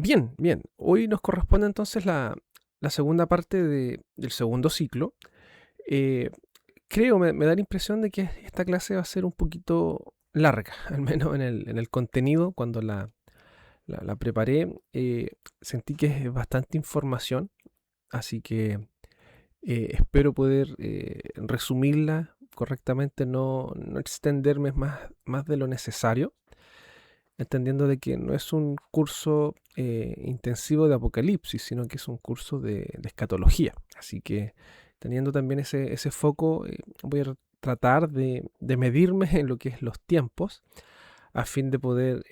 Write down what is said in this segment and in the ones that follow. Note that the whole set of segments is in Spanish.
Bien, bien. Hoy nos corresponde entonces la segunda parte del segundo ciclo. Eh, Creo, me da la impresión de que esta clase va a ser un poquito larga, al menos en el contenido. Cuando la preparé, sentí que es bastante información, así que espero poder resumirla correctamente, no extenderme más de lo necesario, entendiendo de que no es un curso intensivo de Apocalipsis, sino que es un curso de escatología. Así que teniendo también ese foco, voy a tratar de medirme en lo que es los tiempos, a fin de poder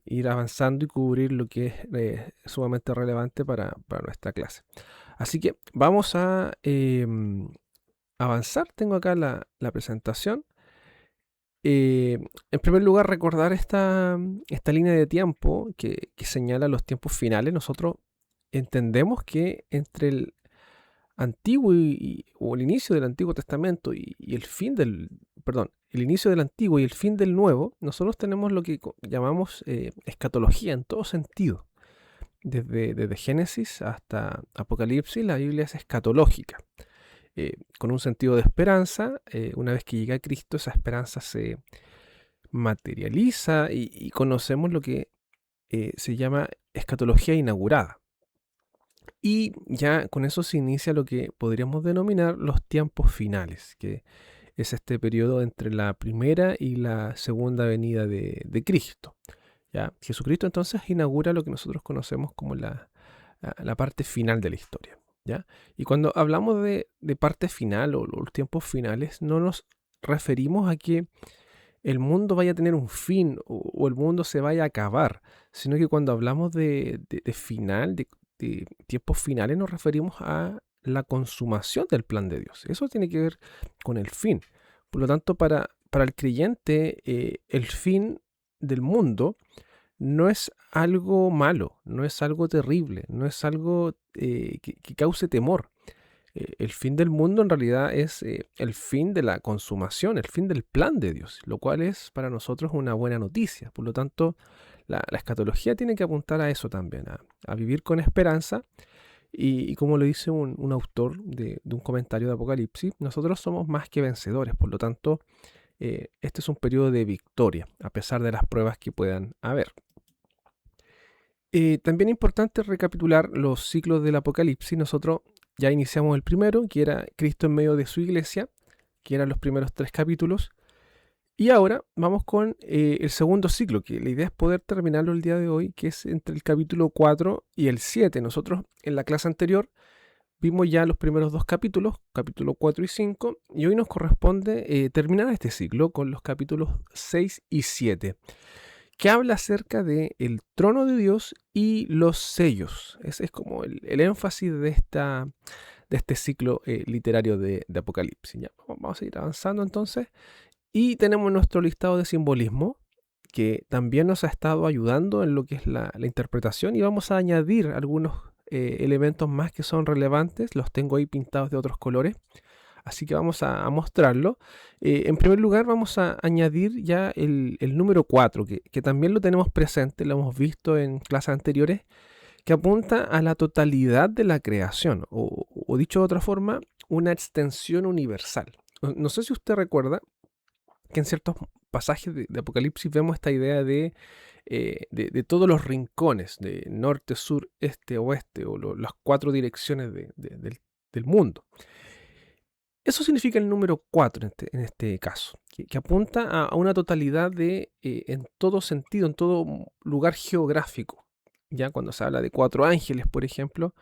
ir avanzando y cubrir lo que es sumamente relevante para nuestra clase. Así que vamos a avanzar. Tengo acá la presentación. En primer lugar, recordar esta línea de tiempo que señala los tiempos finales. Nosotros entendemos que entre el antiguo o el inicio del Antiguo Testamento y el fin perdón, el inicio del Antiguo y el fin del Nuevo, nosotros tenemos lo que llamamos escatología en todo sentido. Desde Génesis hasta Apocalipsis, la Biblia es escatológica, con un sentido de esperanza. Una vez que llega a Cristo, esa esperanza se materializa y conocemos lo que se llama escatología inaugurada. Y ya con eso se inicia lo que podríamos denominar los tiempos finales, que es este periodo entre la primera y la segunda venida de Cristo. ¿Ya? Jesucristo entonces inaugura lo que nosotros conocemos como la parte final de la historia. ¿Ya? Y cuando hablamos de parte final o los tiempos finales, no nos referimos a que el mundo vaya a tener un fin o el mundo se vaya a acabar, sino que cuando hablamos de final, de tiempos finales, nos referimos a la consumación del plan de Dios. Eso tiene que ver con el fin. Por lo tanto, para el creyente, el fin del mundo no es algo malo, no es algo terrible, no es algo que cause temor. El fin del mundo en realidad es el fin de la consumación, el fin del plan de Dios, lo cual es para nosotros una buena noticia. Por lo tanto, la escatología tiene que apuntar a eso también, a vivir con esperanza. Y como lo dice un autor de un comentario de Apocalipsis, nosotros somos más que vencedores. Por lo tanto, este es un periodo de victoria, a pesar de las pruebas que puedan haber. También es importante recapitular los ciclos del Apocalipsis. Nosotros ya iniciamos el primero, que era Cristo en medio de su iglesia, que eran los primeros 3 capítulos. Y ahora vamos con el segundo ciclo, que la idea es poder terminarlo el día de hoy, que es entre el capítulo 4 y el 7. Nosotros en la clase anterior vimos ya los primeros 2 capítulos, capítulo 4 y 5, y hoy nos corresponde terminar este ciclo con los capítulos 6 y 7, que habla acerca del trono de Dios y los sellos. Ese es como el énfasis de este ciclo literario de Apocalipsis. Ya, vamos a seguir avanzando entonces. Y tenemos nuestro listado de simbolismo, que también nos ha estado ayudando en lo que es la interpretación, y vamos a añadir algunos elementos más que son relevantes. Los tengo ahí pintados de otros colores, así que vamos a mostrarlo. En primer lugar, vamos a añadir ya el número 4, que también lo tenemos presente, lo hemos visto en clases anteriores, que apunta a la totalidad de la creación, o dicho de otra forma, una extensión universal. No sé si usted recuerda que en ciertos pasajes de Apocalipsis vemos esta idea de todos los rincones, de norte, sur, este, oeste, o las 4 direcciones del mundo. Eso significa el número 4 en este caso, que apunta a una totalidad en todo sentido, en todo lugar geográfico. Ya cuando se habla de 4 ángeles, por ejemplo,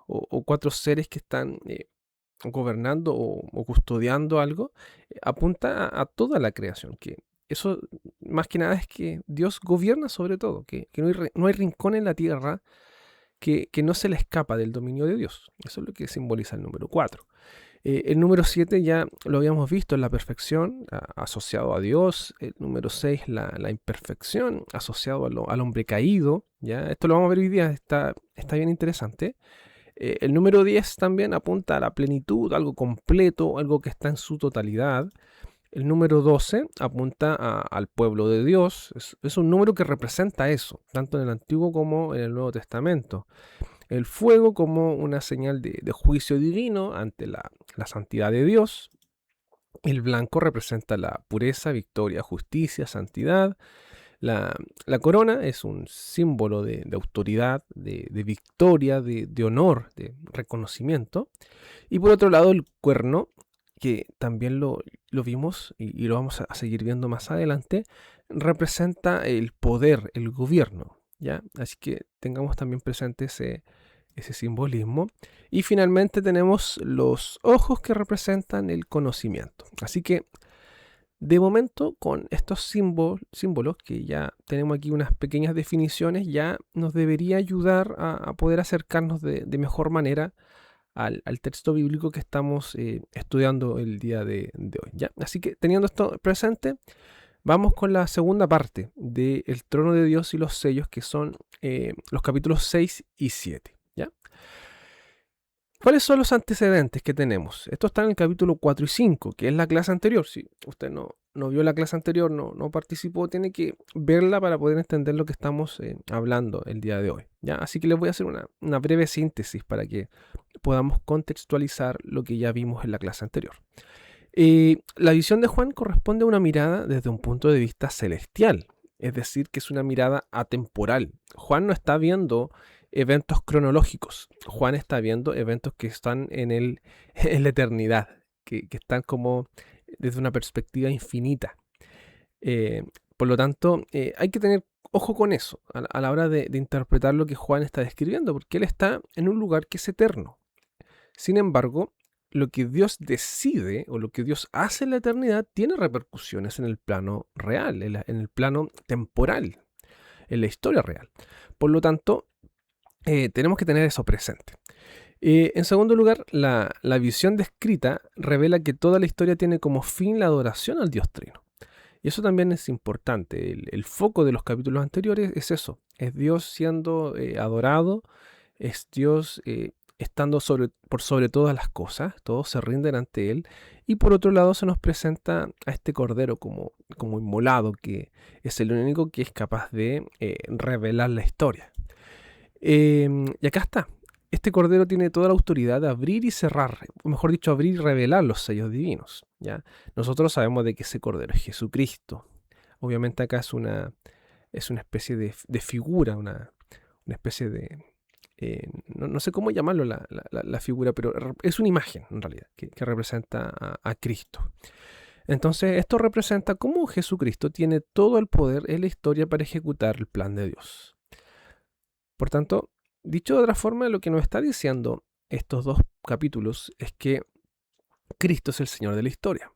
o 4 seres que están gobernando o custodiando algo, apunta a toda la creación, que eso más que nada es que Dios gobierna sobre todo, que no hay rincón en la tierra que no se le escapa del dominio de Dios. Eso es lo que simboliza el número 4. El número 7 ya lo habíamos visto en la perfección, asociado a Dios. El número 6, la imperfección, asociado al hombre caído. ¿Ya? Esto lo vamos a ver hoy día, está bien interesante. El número 10 también apunta a la plenitud, algo completo, algo que está en su totalidad. El número 12 apunta al pueblo de Dios. Es un número que representa eso, tanto en el Antiguo como en el Nuevo Testamento. El fuego como una señal de juicio divino ante la santidad de Dios. El blanco representa la pureza, victoria, justicia, santidad. La corona es un símbolo de autoridad, de victoria, de honor, de reconocimiento. Y por otro lado, el cuerno, que también lo vimos y lo vamos a seguir viendo más adelante, representa el poder, el gobierno, ¿ya? Así que tengamos también presente ese simbolismo. Y finalmente tenemos los ojos que representan el conocimiento. Así que de momento, con estos símbolos, que ya tenemos aquí unas pequeñas definiciones, ya nos debería ayudar a poder acercarnos de mejor manera al texto bíblico que estamos estudiando el día de hoy, ¿ya? Así que teniendo esto presente, vamos con la segunda parte del trono de Dios y los sellos, que son los capítulos 6 y 7, ¿ya? ¿Cuáles son los antecedentes que tenemos? Esto está en el capítulo 4 y 5, que es la clase anterior. Si usted no vio la clase anterior, no participó, tiene que verla para poder entender lo que estamos hablando el día de hoy, ¿ya? Así que les voy a hacer una breve síntesis para que podamos contextualizar lo que ya vimos en la clase anterior. La visión de Juan corresponde a una mirada desde un punto de vista celestial, es decir, que es una mirada atemporal. Juan no está viendo eventos cronológicos. Juan está viendo eventos que están en la eternidad, que están como desde una perspectiva infinita. Por lo tanto, hay que tener ojo con eso a la hora de interpretar lo que Juan está describiendo, porque él está en un lugar que es eterno. Sin embargo, lo que Dios decide o lo que Dios hace en la eternidad tiene repercusiones en el plano real, en el plano temporal, en la historia real. Por lo tanto, tenemos que tener eso presente. En segundo lugar, la visión descrita revela que toda la historia tiene como fin la adoración al Dios Trino. Y eso también es importante. El foco de los capítulos anteriores es eso. Es Dios siendo adorado, es Dios estando por sobre todas las cosas, todos se rinden ante Él. Y por otro lado se nos presenta a este cordero como inmolado, que es el único que es capaz de revelar la historia. Y acá está. Este cordero tiene toda la autoridad de abrir y cerrar, o mejor dicho, abrir y revelar los sellos divinos, ¿ya? Nosotros sabemos de que ese cordero es Jesucristo. Obviamente acá es una especie de figura, una especie de... no sé cómo llamarlo la figura, pero es una imagen en realidad que representa a Cristo. Entonces esto representa cómo Jesucristo tiene todo el poder en la historia para ejecutar el plan de Dios. Por tanto, dicho de otra forma, lo que nos está diciendo estos dos capítulos es que Cristo es el Señor de la historia,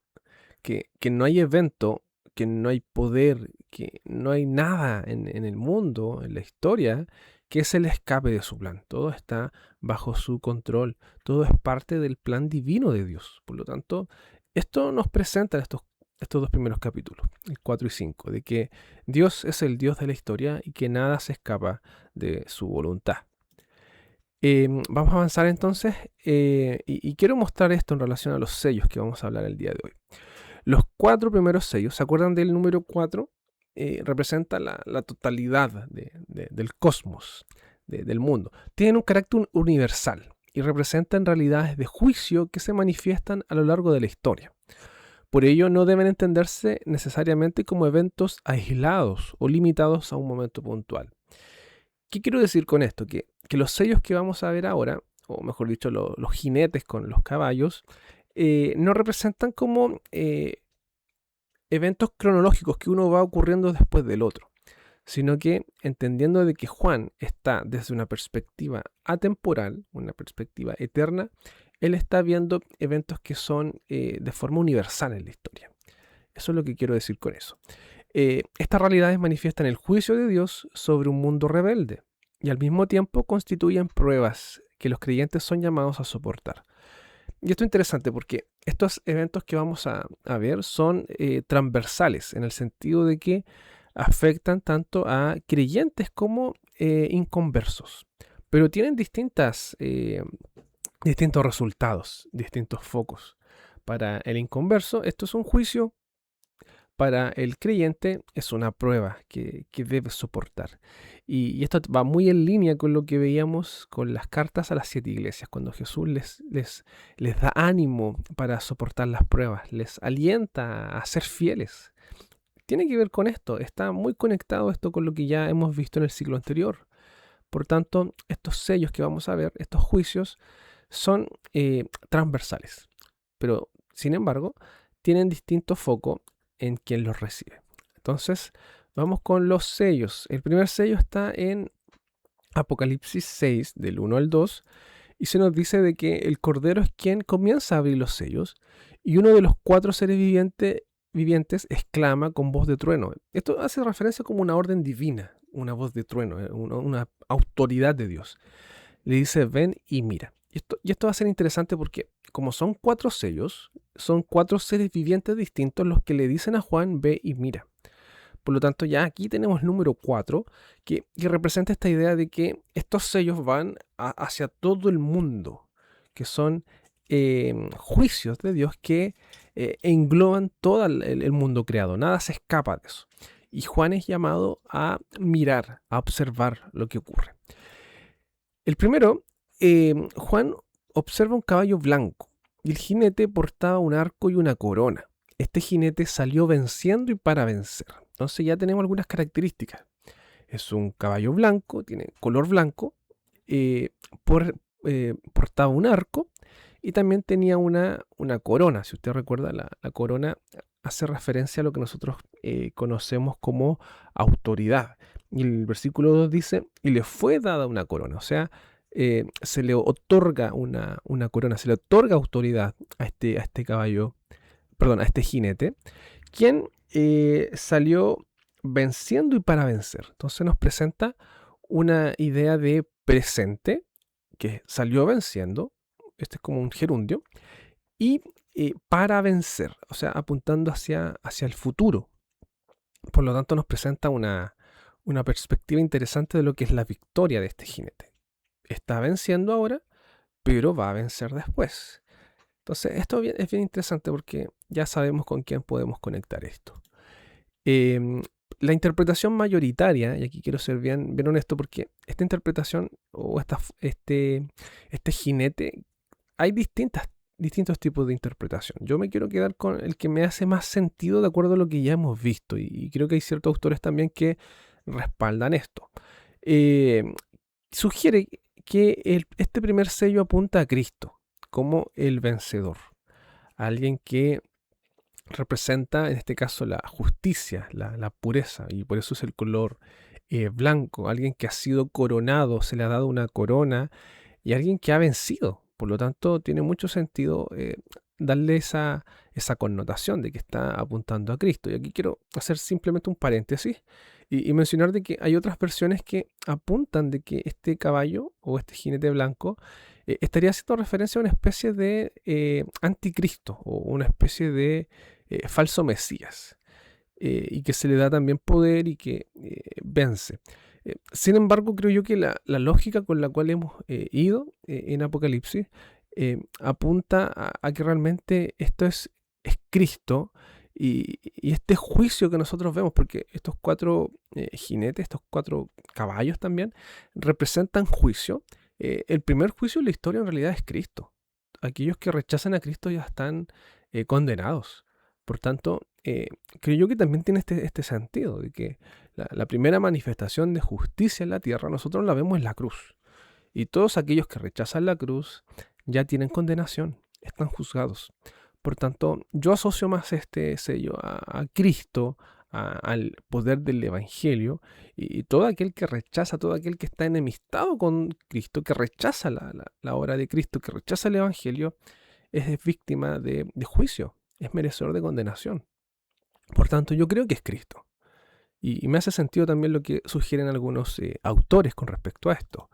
que no hay evento, que no hay poder, que no hay nada en el mundo, en la historia, que se le escape de su plan. Todo está bajo su control, todo es parte del plan divino de Dios. Por lo tanto, esto nos presenta estos dos primeros capítulos, el 4 y 5, de que Dios es el Dios de la historia y que nada se escapa de su voluntad. Vamos a avanzar entonces y quiero mostrar esto en relación a los sellos que vamos a hablar el día de hoy. Los 4 primeros sellos, ¿se acuerdan del número 4? Representa la totalidad del cosmos, del mundo. Tienen un carácter universal y representan realidades de juicio que se manifiestan a lo largo de la historia. Por ello, no deben entenderse necesariamente como eventos aislados o limitados a un momento puntual. ¿Qué quiero decir con esto? Que los sellos que vamos a ver ahora, o mejor dicho, los jinetes con los caballos, no representan como eventos cronológicos que uno va ocurriendo después del otro, sino que entendiendo de que Juan está desde una perspectiva atemporal, una perspectiva eterna, él está viendo eventos que son de forma universal en la historia. Eso es lo que quiero decir con eso. Estas realidades manifiestan el juicio de Dios sobre un mundo rebelde y al mismo tiempo constituyen pruebas que los creyentes son llamados a soportar. Y esto es interesante porque estos eventos que vamos a ver son transversales en el sentido de que afectan tanto a creyentes como inconversos, pero tienen distintos resultados, distintos focos. Para el inconverso, esto es un juicio para el creyente es una prueba que debe soportar. Y esto va muy en línea con lo que veíamos con las cartas a las 7 iglesias, cuando Jesús les da ánimo para soportar las pruebas, les alienta a ser fieles. Tiene que ver con esto, está muy conectado esto con lo que ya hemos visto en el siglo anterior. Por tanto, estos sellos que vamos a ver, estos juicios, son transversales, pero sin embargo tienen distinto foco en quien los recibe. Entonces, vamos con los sellos. El primer sello está en Apocalipsis 6, del 1 al 2, y se nos dice de que el Cordero es quien comienza a abrir los sellos, y uno de los 4 seres vivientes exclama con voz de trueno. Esto hace referencia como una orden divina, una voz de trueno, una autoridad de Dios. Le dice, ven y mira. Y esto va a ser interesante porque como son 4 sellos, son 4 seres vivientes distintos los que le dicen a Juan, ve y mira. Por lo tanto, ya aquí tenemos el número 4, que representa esta idea de que estos sellos van hacia todo el mundo, que son juicios de Dios que engloban todo el mundo creado. Nada se escapa de eso. Y Juan es llamado a mirar, a observar lo que ocurre. El primero, Juan observa un caballo blanco y el jinete portaba un arco y una corona. Este jinete salió venciendo y para vencer. Entonces ya tenemos algunas características. Es un caballo blanco, tiene color blanco, portaba un arco y también tenía una corona. Si usted recuerda, la corona hace referencia a lo que nosotros conocemos como autoridad. Y el versículo 2 dice, y le fue dada una corona. O sea, se le otorga una corona, se le otorga autoridad a este caballo, perdón, a este jinete, quien salió venciendo y para vencer. Entonces nos presenta una idea de presente, que salió venciendo, este es como un gerundio, y para vencer, o sea, apuntando hacia el futuro. Por lo tanto, nos presenta una perspectiva interesante de lo que es la victoria de este jinete. Está venciendo ahora, pero va a vencer después. Entonces, esto es bien interesante porque ya sabemos con quién podemos conectar esto. La interpretación mayoritaria, y aquí quiero ser bien honesto porque esta interpretación o este jinete, hay distintos tipos de interpretación. Yo me quiero quedar con el que me hace más sentido de acuerdo a lo que ya hemos visto y creo que hay ciertos autores también que respaldan esto. Sugiere que este primer sello apunta a Cristo como el vencedor, alguien que representa en este caso la justicia, la pureza, y por eso es el color blanco, alguien que ha sido coronado, se le ha dado una corona, y alguien que ha vencido. Por lo tanto, tiene mucho sentido darle esa connotación de que está apuntando a Cristo. Y aquí quiero hacer simplemente un paréntesis y mencionar de que hay otras versiones que apuntan de que este caballo o este jinete blanco estaría haciendo referencia a una especie de anticristo o una especie de falso mesías, y que se le da también poder y que vence. Sin embargo, creo yo que la lógica con la cual hemos ido en Apocalipsis apunta a que realmente esto es Cristo y este juicio que nosotros vemos, porque estos 4 jinetes, estos 4 caballos también representan juicio. El primer juicio de la historia en realidad es Cristo. Aquellos que rechazan a Cristo ya están condenados. Por tanto, creo yo que también tiene este sentido, de que la primera manifestación de justicia en la tierra nosotros la vemos en la cruz. Y todos aquellos que rechazan la cruz ya tienen condenación, están juzgados. Por tanto, yo asocio más este sello a Cristo, al poder del Evangelio, y todo aquel que rechaza, todo aquel que está enemistado con Cristo, que rechaza la obra de Cristo, que rechaza el Evangelio, es víctima de juicio, es merecedor de condenación. Por tanto, yo creo que es Cristo. Y me hace sentido también lo que sugieren algunos autores con respecto a esto.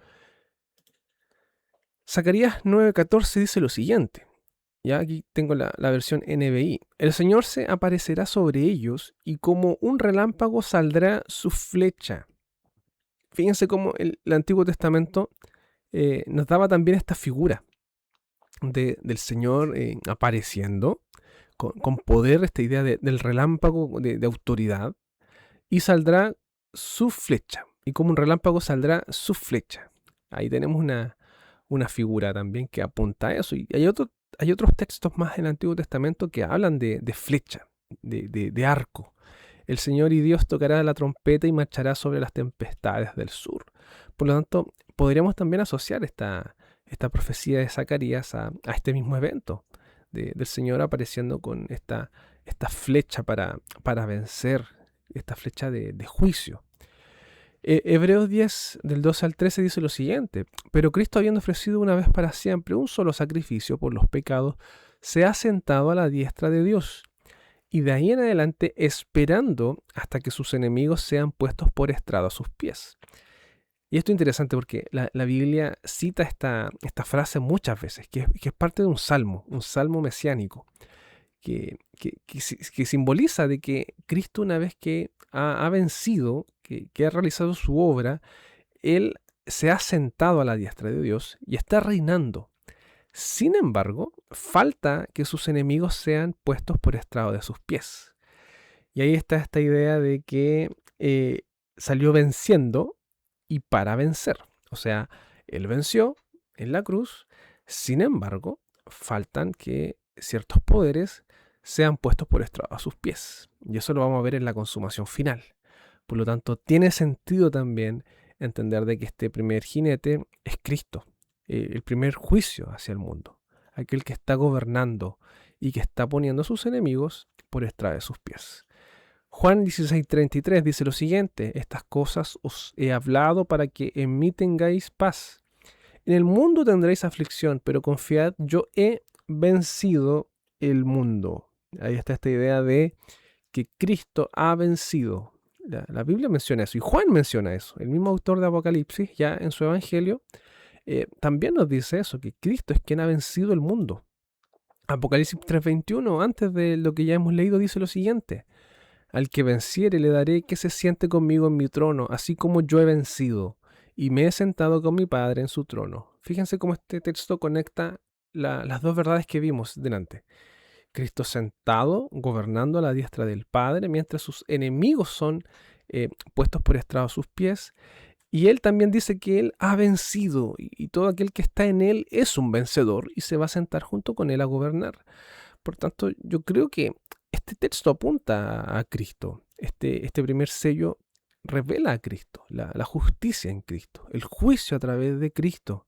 Zacarías 9:14 dice lo siguiente. Ya aquí tengo la versión NBI. El Señor se aparecerá sobre ellos y como un relámpago saldrá su flecha. Fíjense cómo el Antiguo Testamento nos daba también esta figura del Señor apareciendo con poder, esta idea del relámpago de autoridad, y saldrá su flecha. Y como un relámpago saldrá su flecha. Ahí tenemos una figura también que apunta a eso. Y hay otros textos más en el Antiguo Testamento que hablan de flecha, de arco. El Señor y Dios tocará la trompeta y marchará sobre las tempestades del sur. Por lo tanto, podríamos también asociar esta profecía de Zacarías a este mismo evento del Señor apareciendo con esta flecha para vencer, esta flecha de juicio. Hebreos 10, del 12 al 13 dice lo siguiente: pero Cristo, habiendo ofrecido una vez para siempre un solo sacrificio por los pecados, se ha sentado a la diestra de Dios, y de ahí en adelante esperando hasta que sus enemigos sean puestos por estrado a sus pies. Y esto es interesante porque la Biblia cita esta frase muchas veces, que es parte de un salmo mesiánico, que simboliza de que Cristo, una vez que ha vencido, que ha realizado su obra, Él se ha sentado a la diestra de Dios y está reinando. Sin embargo, falta que sus enemigos sean puestos por estrado de sus pies. Y ahí está esta idea de que salió venciendo y para vencer. O sea, Él venció en la cruz, sin embargo, faltan que ciertos poderes sean puestos por estrado a sus pies. Y eso lo vamos a ver en la consumación final. Por lo tanto, tiene sentido también entender de que este primer jinete es Cristo, el primer juicio hacia el mundo, aquel que está gobernando y que está poniendo a sus enemigos por estrado de sus pies. Juan 16:33 dice lo siguiente: estas cosas os he hablado para que en mí tengáis paz. En el mundo tendréis aflicción, pero confiad, yo he vencido el mundo. Ahí está esta idea de que Cristo ha vencido. La Biblia menciona eso y Juan menciona eso. El mismo autor de Apocalipsis, ya en su evangelio, también nos dice eso, que Cristo es quien ha vencido el mundo. Apocalipsis 3:21, antes de lo que ya hemos leído, dice lo siguiente: al que venciere le daré que se siente conmigo en mi trono, así como yo he vencido, y me he sentado con mi Padre en su trono. Fíjense cómo este texto conecta las dos verdades que vimos delante. Cristo sentado, gobernando a la diestra del Padre, mientras sus enemigos son puestos por estrado a sus pies. Y Él también dice que Él ha vencido, y todo aquel que está en Él es un vencedor y se va a sentar junto con Él a gobernar. Por tanto, yo creo que este texto apunta a Cristo. Este primer sello revela a Cristo, la justicia en Cristo, el juicio a través de Cristo.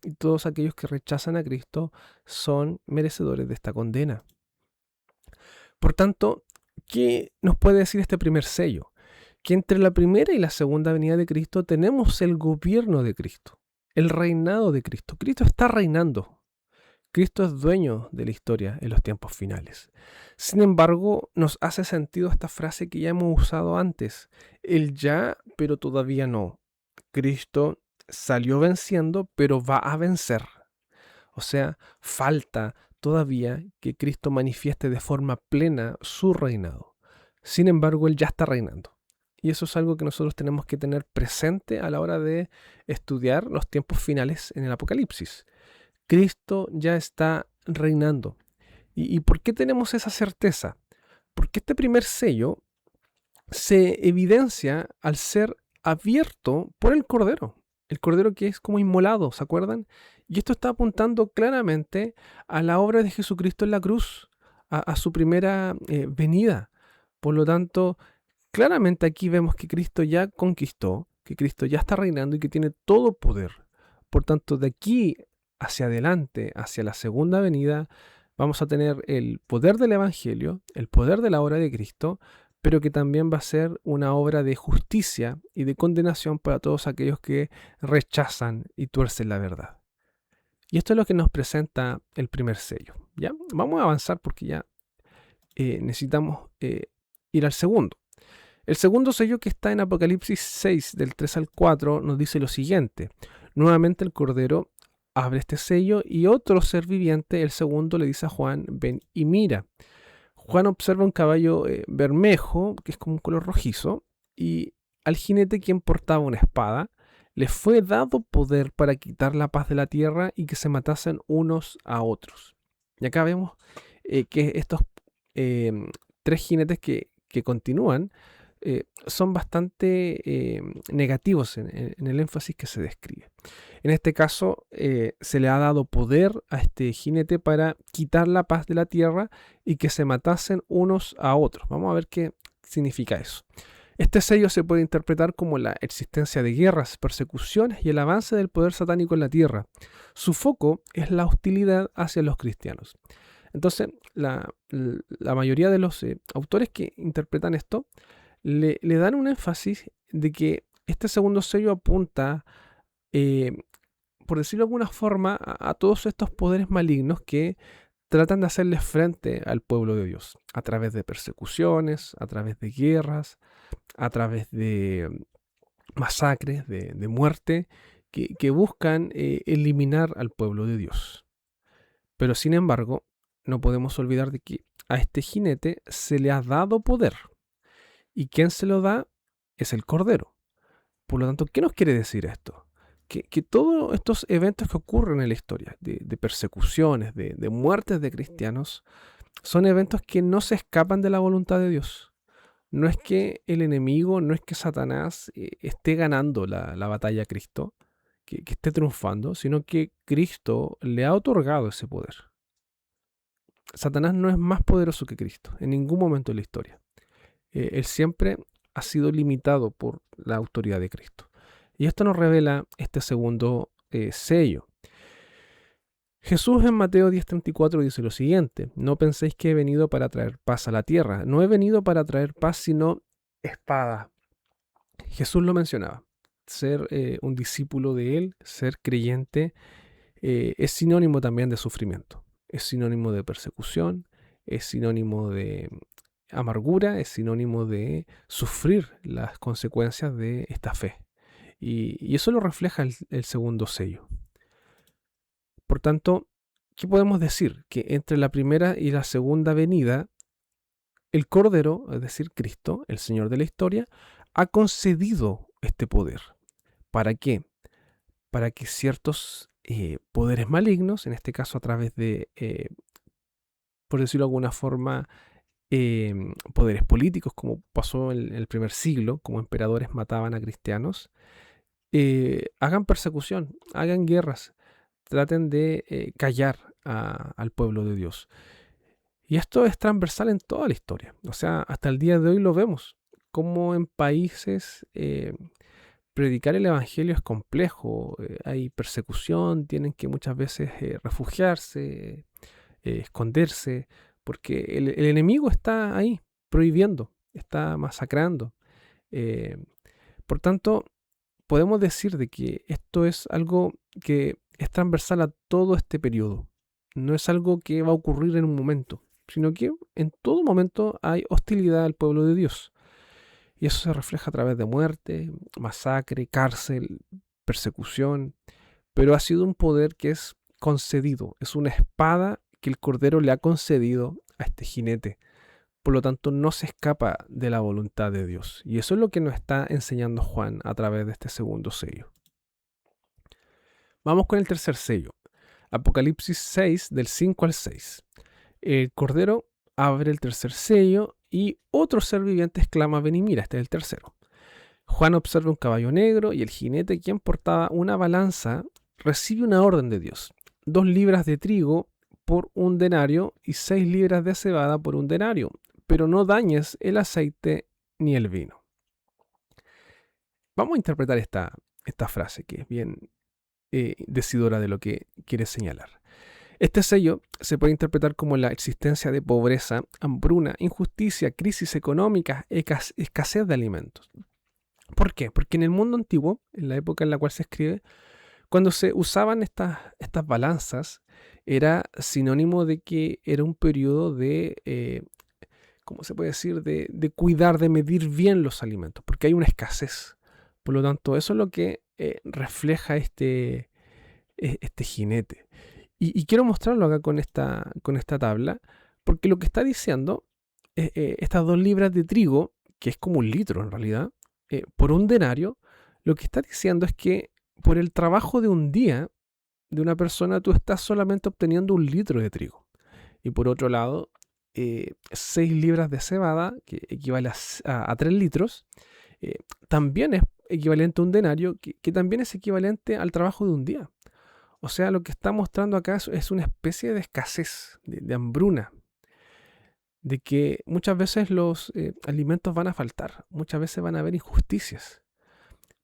Y todos aquellos que rechazan a Cristo son merecedores de esta condena. Por tanto, ¿qué nos puede decir este primer sello? Que entre la primera y la segunda venida de Cristo tenemos el gobierno de Cristo, el reinado de Cristo. Cristo está reinando. Cristo es dueño de la historia en los tiempos finales. Sin embargo, nos hace sentido esta frase que ya hemos usado antes: el ya, pero todavía no. Cristo salió venciendo, pero va a vencer. O sea, falta todavía que Cristo manifieste de forma plena su reinado. Sin embargo, Él ya está reinando. Y eso es algo que nosotros tenemos que tener presente a la hora de estudiar los tiempos finales en el Apocalipsis. Cristo ya está reinando. ¿Y por qué tenemos esa certeza? Porque este primer sello se evidencia al ser abierto por el Cordero. El Cordero que es como inmolado, ¿se acuerdan? Y esto está apuntando claramente a la obra de Jesucristo en la cruz, a su primera venida. Por lo tanto, claramente aquí vemos que Cristo ya conquistó, que Cristo ya está reinando y que tiene todo poder. Por tanto, de aquí hacia adelante, hacia la segunda venida, vamos a tener el poder del Evangelio, el poder de la obra de Cristo, pero que también va a ser una obra de justicia y de condenación para todos aquellos que rechazan y tuercen la verdad. Y esto es lo que nos presenta el primer sello. ¿Ya? Vamos a avanzar porque ya necesitamos ir al segundo. El segundo sello, que está en Apocalipsis 6, del 3 al 4, nos dice lo siguiente: nuevamente el Cordero abre este sello y otro ser viviente, el segundo, le dice a Juan: ven y mira. Juan observa un caballo bermejo, que es como un color rojizo, y al jinete, quien portaba una espada, le fue dado poder para quitar la paz de la tierra y que se matasen unos a otros. Y acá vemos que estos tres jinetes que continúan, son bastante negativos en el énfasis que se describe. En este caso, se le ha dado poder a este jinete para quitar la paz de la tierra y que se matasen unos a otros. Vamos a ver qué significa eso. Este sello se puede interpretar como la existencia de guerras, persecuciones y el avance del poder satánico en la tierra. Su foco es la hostilidad hacia los cristianos. Entonces, la mayoría de los autores que interpretan esto le dan un énfasis de que este segundo sello apunta, eh, por decirlo de alguna forma, a todos estos poderes malignos que tratan de hacerles frente al pueblo de Dios, a través de persecuciones, a través de guerras, a través de masacres, de muerte, que buscan eliminar al pueblo de Dios. Pero sin embargo, no podemos olvidar de que a este jinete se le ha dado poder. ¿Y quién se lo da? Es el Cordero. Por lo tanto, ¿qué nos quiere decir esto? Que todos estos eventos que ocurren en la historia, de persecuciones, de muertes de cristianos, son eventos que no se escapan de la voluntad de Dios. No es que el enemigo, no es que Satanás esté ganando la batalla a Cristo, que esté triunfando, sino que Cristo le ha otorgado ese poder. Satanás no es más poderoso que Cristo en ningún momento de la historia. Él siempre ha sido limitado por la autoridad de Cristo. Y esto nos revela este segundo sello. Jesús en Mateo 10:34 dice lo siguiente: no penséis que he venido para traer paz a la tierra. No he venido para traer paz, sino espada. Jesús lo mencionaba. Ser un discípulo de Él, ser creyente, es sinónimo también de sufrimiento. Es sinónimo de persecución, es sinónimo de amargura, es sinónimo de sufrir las consecuencias de esta fe. Y eso lo refleja el segundo sello. Por tanto, ¿qué podemos decir? Que entre la primera y la segunda venida, el Cordero, es decir, Cristo, el Señor de la historia, ha concedido este poder. ¿Para qué? Para que ciertos poderes malignos, en este caso a través de, por decirlo de alguna forma, poderes políticos, como pasó en el primer siglo, como emperadores mataban a cristianos, hagan persecución, hagan guerras, traten de callar al pueblo de Dios. Y esto es transversal en toda la historia. O sea, hasta el día de hoy lo vemos, como en países predicar el evangelio es complejo, hay persecución, tienen que muchas veces refugiarse, esconderse, porque el enemigo está ahí, prohibiendo, está masacrando. Eh, por tanto, podemos decir de que esto es algo que es transversal a todo este periodo. No es algo que va a ocurrir en un momento, sino que en todo momento hay hostilidad al pueblo de Dios. Y eso se refleja a través de muerte, masacre, cárcel, persecución. Pero ha sido un poder que es concedido, es una espada que el Cordero le ha concedido a este jinete. Por lo tanto, no se escapa de la voluntad de Dios. Y eso es lo que nos está enseñando Juan a través de este segundo sello. Vamos con el tercer sello. Apocalipsis 6, del 5 al 6. El Cordero abre el tercer sello y otro ser viviente exclama: ven y mira. Este es el tercero. Juan observa un caballo negro y el jinete, quien portaba una balanza, recibe una orden de Dios: 2 libras de trigo por 1 denario y 6 libras de cebada por 1 denario, pero no dañes el aceite ni el vino. Vamos a interpretar esta frase, que es bien decidora de lo que quiere señalar. Este sello se puede interpretar como la existencia de pobreza, hambruna, injusticia, crisis económica, escasez de alimentos. ¿Por qué? Porque en el mundo antiguo, en la época en la cual se escribe, cuando se usaban estas balanzas, era sinónimo de que era un periodo de, ¿cómo se puede decir?, de cuidar, de medir bien los alimentos, porque hay una escasez. Por lo tanto, eso es lo que refleja este jinete. Y quiero mostrarlo acá con esta tabla, porque lo que está diciendo, estas 2 libras de trigo, que es como 1 litro en realidad, por 1 denario, lo que está diciendo es que por el trabajo de un día de una persona, tú estás solamente obteniendo 1 litro de trigo. Y por otro lado, 6 libras de cebada, que equivale a 3 litros, también es equivalente a un denario, que también es equivalente al trabajo de un día. O sea, lo que está mostrando acá es una especie de escasez, de hambruna, de que muchas veces los alimentos van a faltar, muchas veces van a haber injusticias,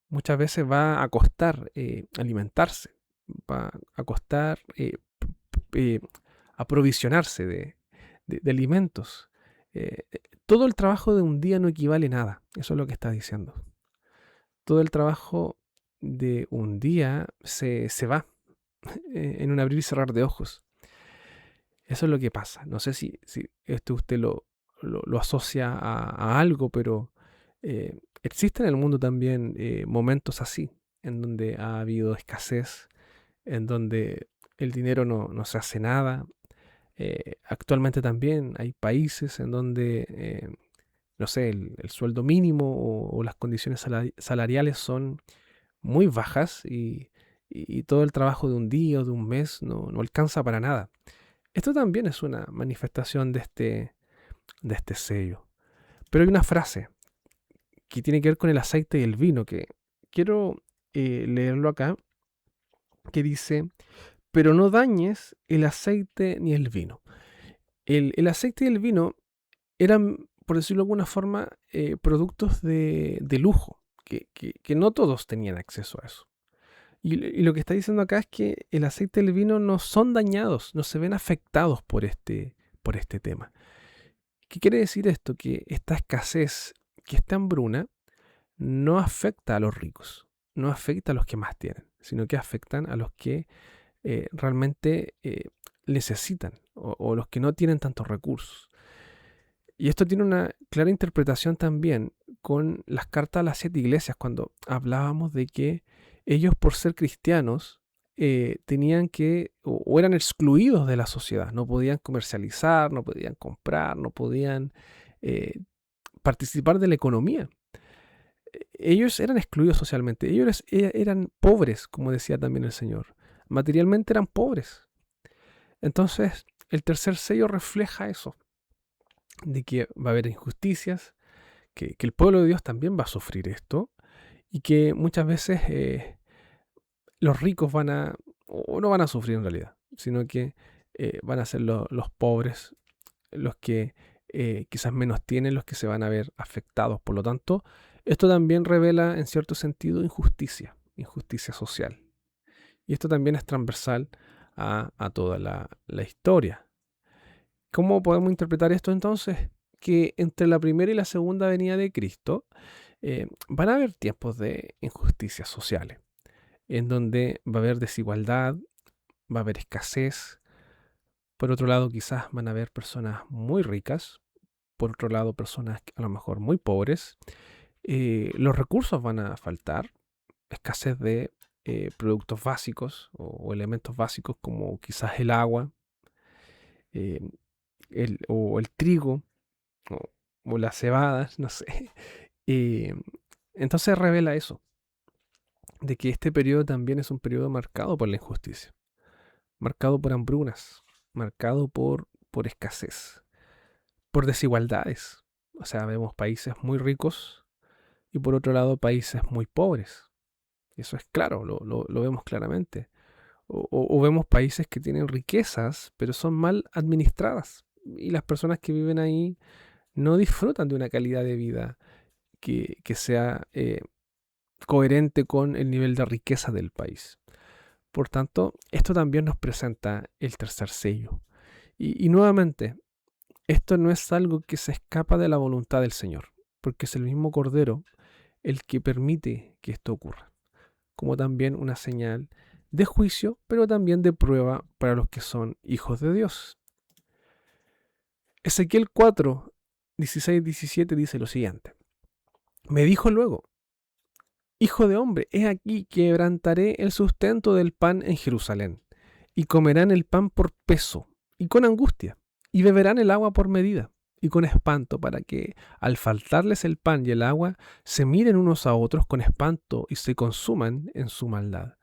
muchas veces va a costar alimentarse, va a costar aprovisionarse de alimentos. Todo el trabajo de un día no equivale a nada, eso es lo que está diciendo. Todo el trabajo de un día se va en un abrir y cerrar de ojos. Eso es lo que pasa. No sé si esto usted lo asocia a algo, pero existen en el mundo también momentos así, en donde ha habido escasez, en donde el dinero no se hace nada. Actualmente también hay países en donde, no sé, el sueldo mínimo o las condiciones salariales son muy bajas y todo el trabajo de un día o de un mes no alcanza para nada. Esto también es una manifestación de este sello. Pero hay una frase que tiene que ver con el aceite y el vino, que quiero leerlo acá, que dice, pero no dañes el aceite ni el vino. El aceite y el vino eran, por decirlo de alguna forma, productos de lujo, que no todos tenían acceso a eso. Y lo que está diciendo acá es que el aceite y el vino no son dañados, no se ven afectados por este tema. ¿Qué quiere decir esto? Que esta escasez, que esta hambruna, no afecta a los ricos, no afecta a los que más tienen, sino que afectan a los que realmente necesitan o los que no tienen tantos recursos. Y esto tiene una clara interpretación también con las cartas a las 7 iglesias, cuando hablábamos de que ellos, por ser cristianos, tenían que, o eran excluidos de la sociedad, no podían comercializar, no podían comprar, no podían participar de la economía. Ellos eran excluidos socialmente, ellos eran pobres, como decía también el Señor, materialmente eran pobres. Entonces, el tercer sello refleja eso, de que va a haber injusticias, que el pueblo de Dios también va a sufrir esto, y que muchas veces los ricos o no van a sufrir en realidad, sino que van a ser los pobres, los que quizás menos tienen, los que se van a ver afectados. Por lo tanto, esto también revela en cierto sentido injusticia social. Y esto también es transversal a toda la historia. ¿Cómo podemos interpretar esto entonces? Que entre la primera y la segunda venida de Cristo van a haber tiempos de injusticias sociales, en donde va a haber desigualdad, va a haber escasez. Por otro lado, quizás van a haber personas muy ricas, por otro lado, personas a lo mejor muy pobres. Los recursos van a faltar, escasez de productos básicos o elementos básicos como quizás el agua eh, o el trigo o, o las cebadas, no sé. Eh, entonces revela eso, de que este periodo también es un periodo marcado por la injusticia, marcado por hambrunas, marcado por escasez, por desigualdades. O sea, vemos países muy ricos y por otro lado países muy pobres. Eso es claro, lo vemos claramente. O vemos países que tienen riquezas, pero son mal administradas. Y las personas que viven ahí no disfrutan de una calidad de vida que sea coherente con el nivel de riqueza del país. Por tanto, esto también nos presenta el tercer sello. Y nuevamente, esto no es algo que se escapa de la voluntad del Señor, porque es el mismo Cordero el que permite que esto ocurra, como también una señal de juicio, pero también de prueba para los que son hijos de Dios. Ezequiel 4, 16, 17 dice lo siguiente. Me dijo luego, hijo de hombre, he aquí que quebrantaré el sustento del pan en Jerusalén, y comerán el pan por peso, y con angustia, y beberán el agua por medida, y con espanto, para que, al faltarles el pan y el agua, se miren unos a otros con espanto y se consuman en su maldad.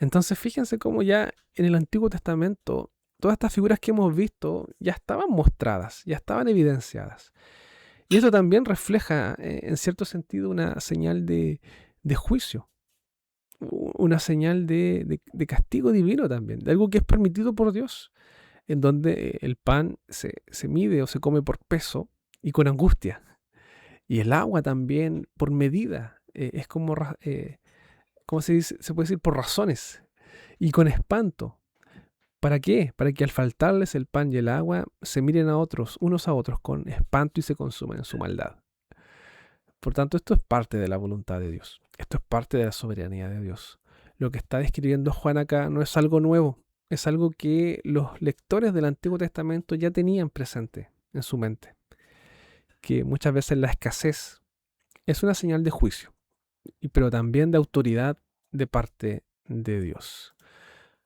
Entonces fíjense cómo ya en el Antiguo Testamento todas estas figuras que hemos visto ya estaban mostradas, ya estaban evidenciadas. Y esto también refleja, en cierto sentido, una señal de juicio, una señal de castigo divino también, de algo que es permitido por Dios, en donde el pan se mide o se come por peso y con angustia, y el agua también por medida, es como, ¿cómo se dice? Se puede decir por razones y con espanto. ¿Para qué? Para que al faltarles el pan y el agua se miren a otros, unos a otros, con espanto y se consuman en su maldad. Por tanto, esto es parte de la voluntad de Dios. Esto es parte de la soberanía de Dios. Lo que está describiendo Juan acá no es algo nuevo, es algo que los lectores del Antiguo Testamento ya tenían presente en su mente, que muchas veces la escasez es una señal de juicio, pero también de autoridad de parte de Dios.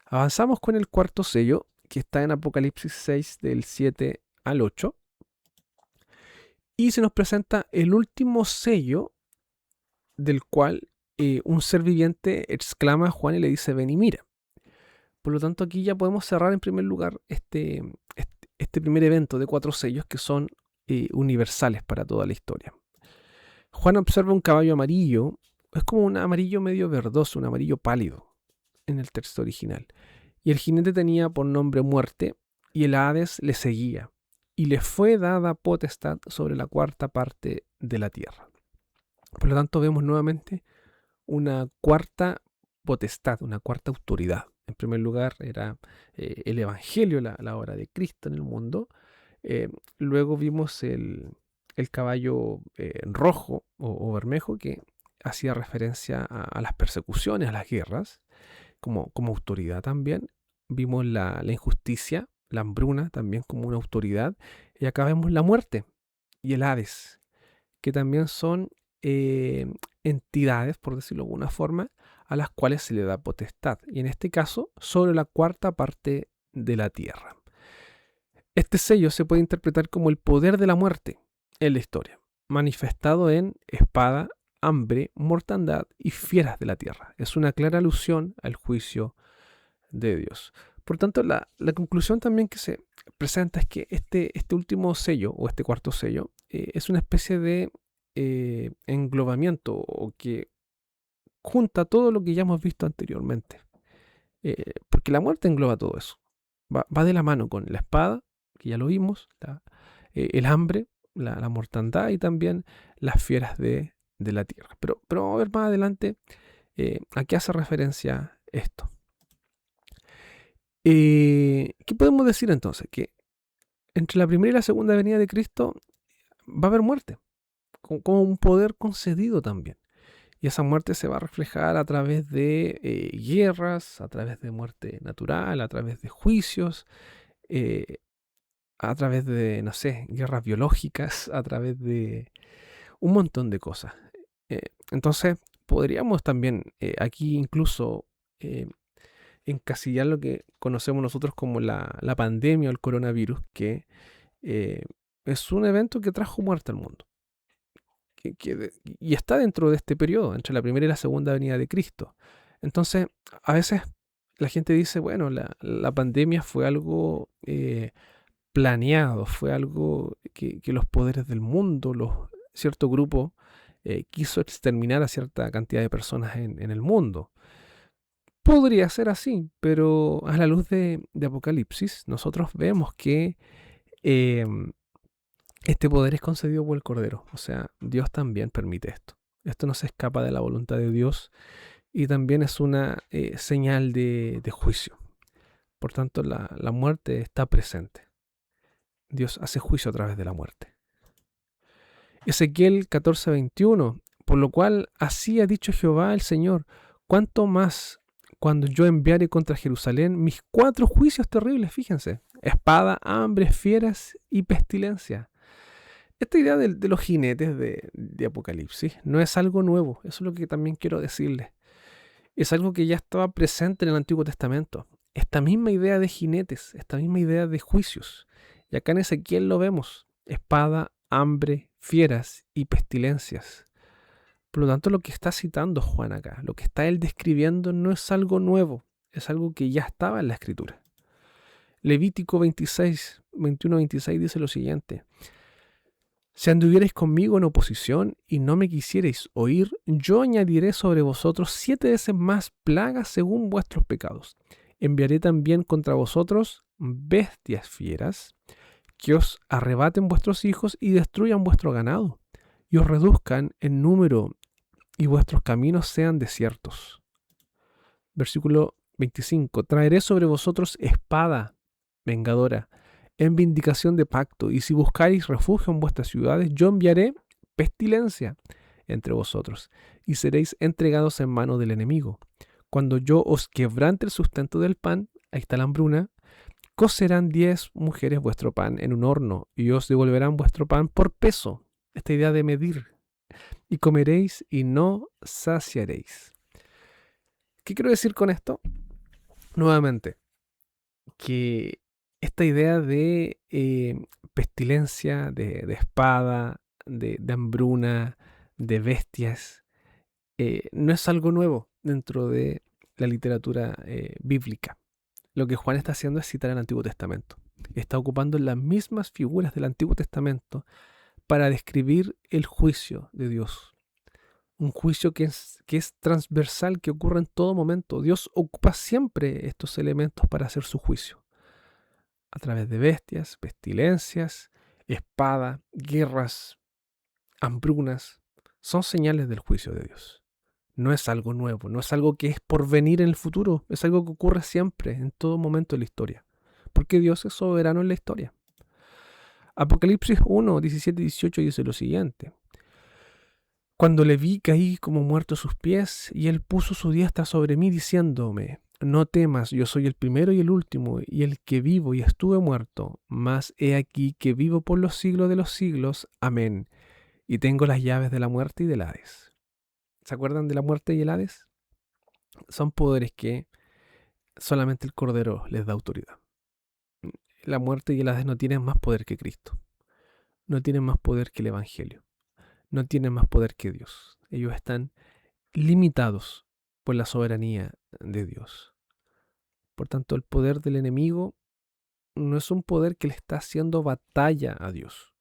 Avanzamos con el cuarto sello, que está en Apocalipsis 6 del 7 al 8. Y se nos presenta el último sello, del cual un ser viviente exclama a Juan y le dice: ven y mira. Por lo tanto, aquí ya podemos cerrar en primer lugar este primer evento de 4 sellos que son universales para toda la historia. Juan observa un caballo amarillo, es como un amarillo medio verdoso, un amarillo pálido en el texto original. Y el jinete tenía por nombre Muerte, y el Hades le seguía, y le fue dada potestad sobre la cuarta parte de la tierra. Por lo tanto, vemos nuevamente una cuarta potestad, una cuarta autoridad. En primer lugar era el Evangelio, la obra de Cristo en el mundo. Luego vimos el caballo rojo o bermejo, que hacía referencia a las persecuciones, a las guerras, como autoridad también. Vimos la injusticia, la hambruna también como una autoridad. Y acá vemos la muerte y el Hades, que también son entidades, por decirlo de alguna forma, a las cuales se le da potestad. Y en este caso, sobre la cuarta parte de la tierra. Este sello se puede interpretar como el poder de la muerte en la historia, manifestado en espada, hambre, mortandad y fieras de la tierra. Es una clara alusión al juicio de Dios. Por tanto, la conclusión también que se presenta es que este último sello, o este cuarto sello, es una especie de englobamiento, o que junta todo lo que ya hemos visto anteriormente. Porque la muerte engloba todo eso. Va de la mano con la espada, que ya lo vimos, el hambre, la mortandad y también las fieras de la tierra. Pero vamos a ver más adelante a qué hace referencia esto. ¿Qué podemos decir entonces? Que entre la primera y la segunda venida de Cristo va a haber muerte, como un poder concedido también. Y esa muerte se va a reflejar a través de guerras, a través de muerte natural, a través de juicios, a través de, no sé, guerras biológicas, a través de un montón de cosas. Entonces, podríamos también aquí incluso encasillar lo que conocemos nosotros como la pandemia o el coronavirus, que es un evento que trajo muerte al mundo. Y está dentro de este periodo, entre la primera y la segunda venida de Cristo. Entonces, a veces la gente dice, bueno, la pandemia fue algo planeado, fue algo que los poderes del mundo, cierto grupo, quiso exterminar a cierta cantidad de personas en el mundo. Podría ser así, pero a la luz de Apocalipsis, nosotros vemos que este poder es concedido por el Cordero. O sea, Dios también permite esto. Esto no se escapa de la voluntad de Dios y también es una señal de juicio. Por tanto, la muerte está presente. Dios hace juicio a través de la muerte. Ezequiel 14:21, por lo cual así ha dicho Jehová el Señor, cuánto más cuando yo enviare contra Jerusalén mis 4 juicios terribles, fíjense, espada, hambre, fieras y pestilencia. Esta idea de los jinetes de Apocalipsis no es algo nuevo, eso es lo que también quiero decirles. Es algo que ya estaba presente en el Antiguo Testamento. Esta misma idea de jinetes, esta misma idea de juicios. Y acá en Ezequiel lo vemos, espada, hambre, fieras y pestilencias. Por lo tanto, lo que está citando Juan acá, lo que está él describiendo no es algo nuevo, es algo que ya estaba en la Escritura. Levítico 26, 21-26 dice lo siguiente: si anduvierais conmigo en oposición y no me quisierais oír, yo añadiré sobre vosotros 7 veces más plagas según vuestros pecados. Enviaré también contra vosotros bestias fieras que os arrebaten vuestros hijos y destruyan vuestro ganado, y os reduzcan en número y vuestros caminos sean desiertos. Versículo 25. Traeré sobre vosotros espada vengadora en vindicación de pacto, y si buscaréis refugio en vuestras ciudades, yo enviaré pestilencia entre vosotros, y seréis entregados en mano del enemigo. Cuando yo os quebrante el sustento del pan, ahí está la hambruna, cocerán 10 mujeres vuestro pan en un horno, y os devolverán vuestro pan por peso. Esta idea de medir. Y comeréis y no saciaréis. ¿Qué quiero decir con esto? Nuevamente, que esta idea de pestilencia, de espada, de hambruna, de bestias, no es algo nuevo dentro de la literatura bíblica. Lo que Juan está haciendo es citar el Antiguo Testamento. Está ocupando las mismas figuras del Antiguo Testamento para describir el juicio de Dios. Un juicio que es transversal, que ocurre en todo momento. Dios ocupa siempre estos elementos para hacer su juicio. A través de bestias, pestilencias, espada, guerras, hambrunas. Son señales del juicio de Dios. No es algo nuevo, no es algo que es por venir en el futuro. Es algo que ocurre siempre, en todo momento de la historia. Porque Dios es soberano en la historia. Apocalipsis 1, 17 y 18 dice lo siguiente: cuando le vi, caí como muerto a sus pies, y él puso su diestra sobre mí, diciéndome: no temas, yo soy el primero y el último, y el que vivo y estuve muerto, mas he aquí que vivo por los siglos de los siglos. Amén. Y tengo las llaves de la muerte y del Hades. ¿Se acuerdan de la muerte y el Hades? Son poderes que solamente el Cordero les da autoridad. La muerte y el Hades no tienen más poder que Cristo. No tienen más poder que el Evangelio. No tienen más poder que Dios. Ellos están limitados por la soberanía de Dios. Por tanto, el poder del enemigo no es un poder que le está haciendo batalla a Dios.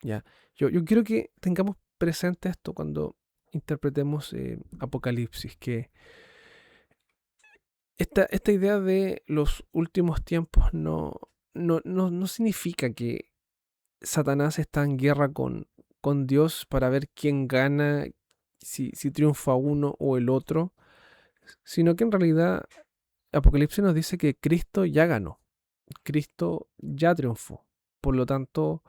¿Ya? Yo quiero que tengamos presente esto cuando interpretemos Apocalipsis, que esta idea de los últimos tiempos no significa que Satanás está en guerra con Dios para ver quién gana, si triunfa uno o el otro, sino que en realidad Apocalipsis nos dice que Cristo ya ganó, Cristo ya triunfó. Por lo tanto,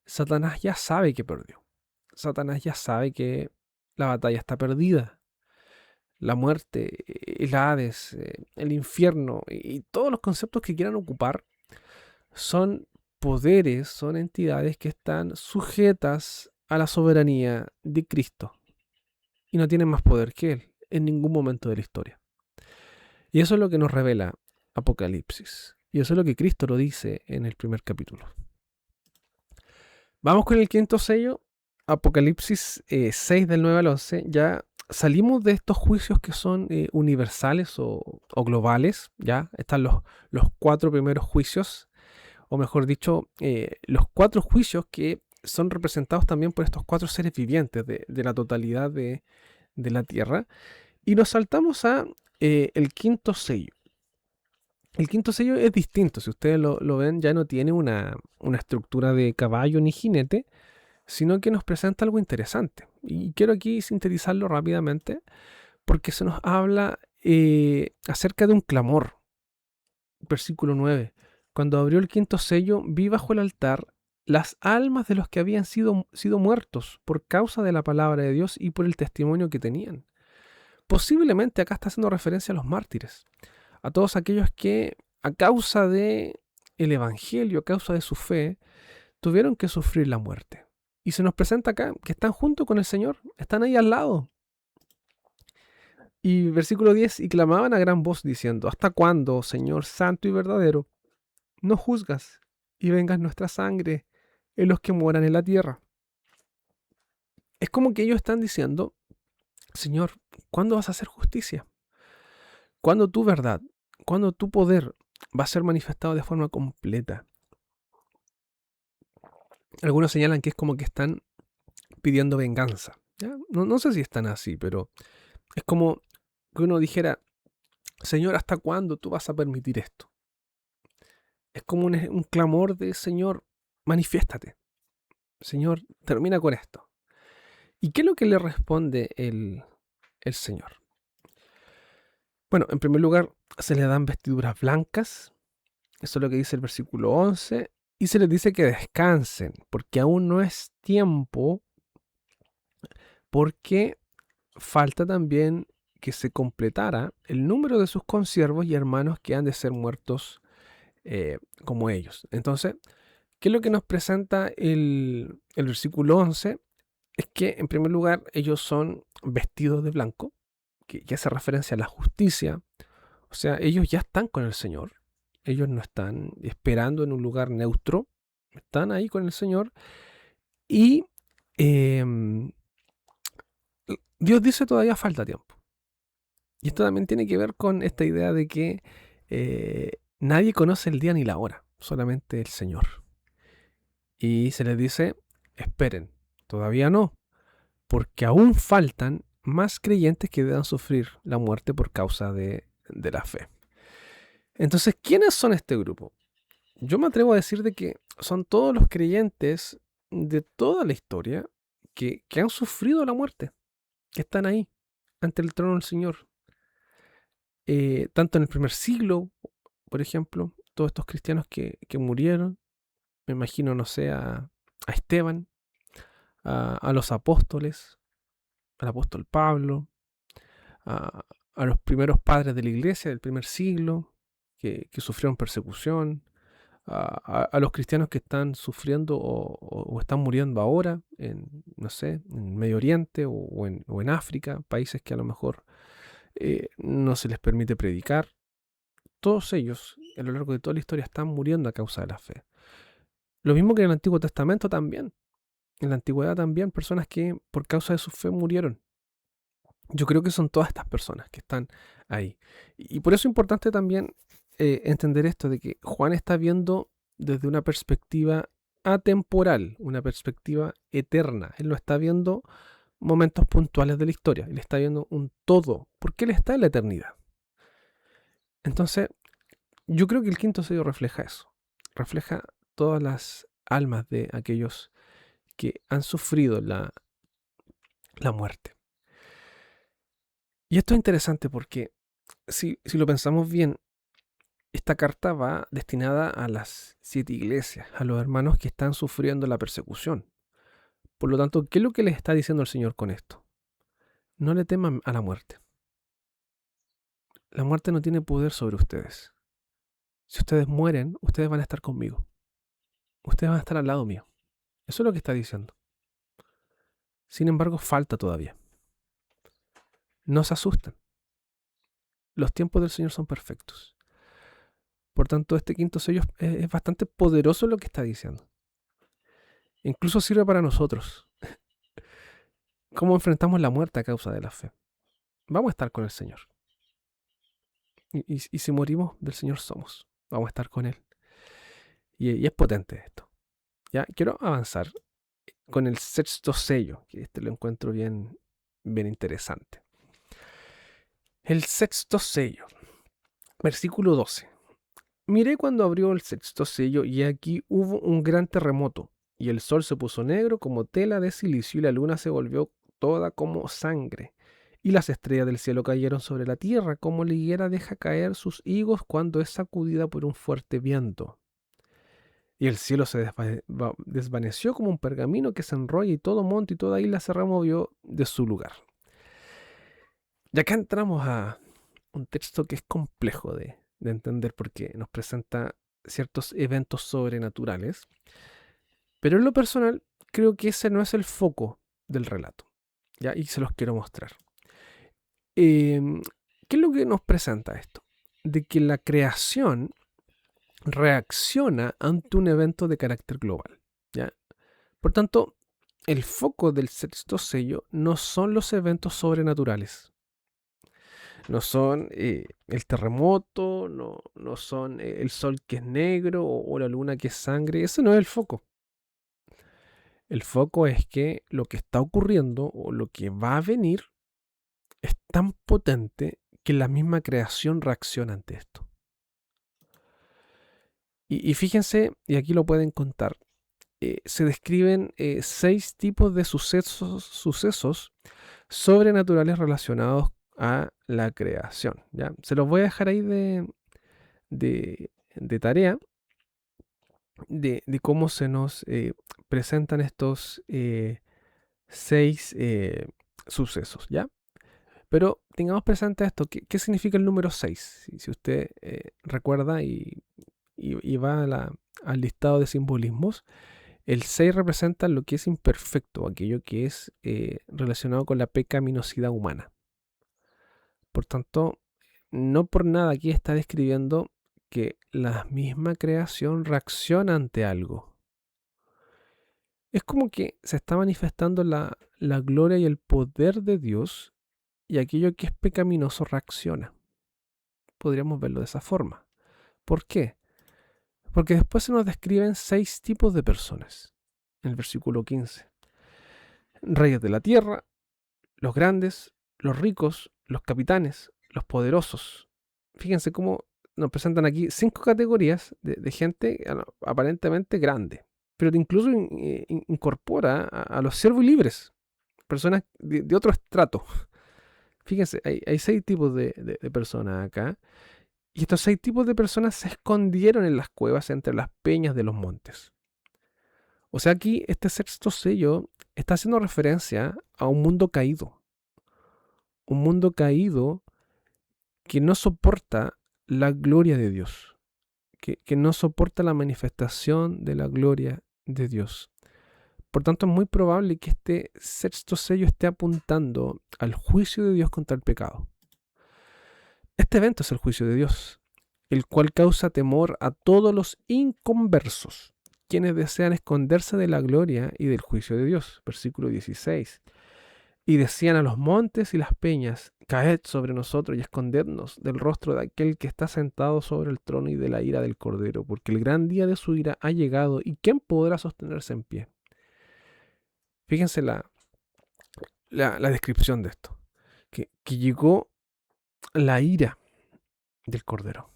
Satanás ya sabe que perdió. Satanás ya sabe que la batalla está perdida. La muerte, el Hades, el infierno y todos los conceptos que quieran ocupar son poderes, son entidades que están sujetas a la soberanía de Cristo y no tienen más poder que Él en ningún momento de la historia. Y eso es lo que nos revela Apocalipsis. Y eso es lo que Cristo lo dice en el primer capítulo. Vamos con el quinto sello, Apocalipsis 6 del 9 al 11. Ya salimos de estos juicios que son universales o globales. Ya están los 4 primeros juicios, o mejor dicho, los 4 juicios que son representados también por estos 4 seres vivientes de la totalidad de la tierra. Y nos saltamos a el quinto sello. El quinto sello es distinto. Si ustedes lo ven, ya no tiene una estructura de caballo ni jinete, sino que nos presenta algo interesante. Y quiero aquí sintetizarlo rápidamente, porque se nos habla acerca de un clamor. Versículo 9. Cuando abrió el quinto sello, vi bajo el altar las almas de los que habían sido muertos por causa de la palabra de Dios y por el testimonio que tenían. Posiblemente acá está haciendo referencia a los mártires, a todos aquellos que a causa de el evangelio, a causa de su fe, tuvieron que sufrir la muerte. Y se nos presenta acá que están junto con el Señor, están ahí al lado. Y versículo 10, y clamaban a gran voz diciendo: ¿hasta cuándo, Señor santo y verdadero, no juzgas y vengas nuestra sangre en los que moran en la tierra? Es como que ellos están diciendo: Señor, ¿cuándo vas a hacer justicia? ¿Cuándo tu verdad? ¿Cuándo tu poder va a ser manifestado de forma completa. Algunos señalan que es como que están pidiendo venganza. ¿Ya? No sé si están así, pero es como que uno dijera, Señor, ¿hasta cuándo tú vas a permitir esto? Es como un clamor de, Señor, manifiéstate. Señor, termina con esto. ¿Y qué es lo que le responde el Señor? Bueno, en primer lugar, se le dan vestiduras blancas. Eso es lo que dice el versículo 11. Y se les dice que descansen, porque aún no es tiempo, porque falta también que se completara el número de sus consiervos y hermanos que han de ser muertos como ellos. Entonces, ¿qué es lo que nos presenta el versículo 11? Es que, en primer lugar, ellos son vestidos de blanco, que hace referencia a la justicia. O sea, ellos ya están con el Señor. Ellos no están esperando en un lugar neutro. Están ahí con el Señor. Y em, Dios dice todavía falta tiempo. Y esto también tiene que ver con esta idea de que nadie conoce el día ni la hora, solamente el Señor. Y se les dice, esperen, todavía no, porque aún faltan más creyentes que deban sufrir la muerte por causa de la fe. Entonces, ¿quiénes son este grupo? Yo me atrevo a decir de que son todos los creyentes de toda la historia que han sufrido la muerte, que están ahí, ante el trono del Señor. Tanto en el primer siglo, por ejemplo, todos estos cristianos que murieron, me imagino, no sé, a Esteban, a los apóstoles, al apóstol Pablo, a, a los primeros padres de la iglesia del primer siglo, que sufrieron persecución, a los cristianos que están sufriendo o están muriendo ahora en, no sé, en Medio Oriente o en África, países que a lo mejor no se les permite predicar. Todos ellos, a lo largo de toda la historia, están muriendo a causa de la fe. Lo mismo que en el Antiguo Testamento también. En la antigüedad también, personas que por causa de su fe murieron. Yo creo que son todas estas personas que están ahí. Y por eso es importante también entender esto de que Juan está viendo desde una perspectiva atemporal, una perspectiva eterna. Él no está viendo momentos puntuales de la historia, él está viendo un todo, porque él está en la eternidad. Entonces, yo creo que el quinto sello refleja eso, refleja todas las almas de aquellos que han sufrido la muerte. Y esto es interesante porque si lo pensamos bien, esta carta va destinada a las 7 iglesias, a los hermanos que están sufriendo la persecución. Por lo tanto, ¿qué es lo que les está diciendo el Señor con esto? No le teman a la muerte. La muerte no tiene poder sobre ustedes. Si ustedes mueren, ustedes van a estar conmigo. Ustedes van a estar al lado mío. Eso es lo que está diciendo. Sin embargo, falta todavía. No se asusten. Los tiempos del Señor son perfectos. Por tanto, este quinto sello es bastante poderoso lo que está diciendo. Incluso sirve para nosotros. ¿Cómo enfrentamos la muerte a causa de la fe? Vamos a estar con el Señor. Y si morimos, del Señor somos. Vamos a estar con Él. Y es potente esto. Ya, quiero avanzar con el sexto sello, que este lo encuentro bien, bien interesante. El sexto sello, versículo 12. Miré cuando abrió el sexto sello y aquí hubo un gran terremoto, y el sol se puso negro como tela de silicio y la luna se volvió toda como sangre, y las estrellas del cielo cayeron sobre la tierra como la higuera deja caer sus higos cuando es sacudida por un fuerte viento. Y el cielo se desvaneció como un pergamino que se enrolla y todo monte y toda isla se removió de su lugar. Y acá entramos a un texto que es complejo de entender porque nos presenta ciertos eventos sobrenaturales, pero en lo personal creo que ese no es el foco del relato, ¿ya? Y se los quiero mostrar. ¿Qué es lo que nos presenta esto? De que la creación reacciona ante un evento de carácter global, ¿ya? Por tanto, el foco del sexto sello no son los eventos sobrenaturales. No son el terremoto, no son el sol que es negro o la luna que es sangre. Ese no es el foco. El foco es que lo que está ocurriendo o lo que va a venir es tan potente que la misma creación reacciona ante esto. Y fíjense, y aquí lo pueden contar, se describen 6 tipos de sucesos sobrenaturales relacionados a la creación. ¿Ya? Se los voy a dejar ahí de tarea de cómo se nos presentan estos 6 sucesos. ¿Ya? Pero tengamos presente esto. ¿Qué significa el número 6? Si usted recuerda y va al listado de simbolismos, el 6 representa lo que es imperfecto, aquello que es relacionado con la pecaminosidad humana. Por tanto, no por nada aquí está describiendo que la misma creación reacciona ante algo. Es como que se está manifestando la gloria y el poder de Dios y aquello que es pecaminoso reacciona. Podríamos verlo de esa forma. ¿Por qué? Porque después se nos describen 6 tipos de personas. En el versículo 15. Reyes de la tierra, los grandes, los ricos, los capitanes, los poderosos. Fíjense cómo nos presentan aquí 5 categorías de gente aparentemente grande, pero incluso incorpora a los siervos libres, personas de otro estrato. Fíjense, hay 6 tipos de personas acá, y estos 6 tipos de personas se escondieron en las cuevas entre las peñas de los montes. O sea, aquí este sexto sello está haciendo referencia a un mundo caído. Un mundo caído que no soporta la gloria de Dios. Que no soporta la manifestación de la gloria de Dios. Por tanto, es muy probable que este sexto sello esté apuntando al juicio de Dios contra el pecado. Este evento es el juicio de Dios, el cual causa temor a todos los inconversos, quienes desean esconderse de la gloria y del juicio de Dios. Versículo 16. Y decían a los montes y las peñas, caed sobre nosotros y escondednos del rostro de aquel que está sentado sobre el trono y de la ira del Cordero, porque el gran día de su ira ha llegado, y ¿quién podrá sostenerse en pie? Fíjense la descripción de esto, que llegó la ira del Cordero.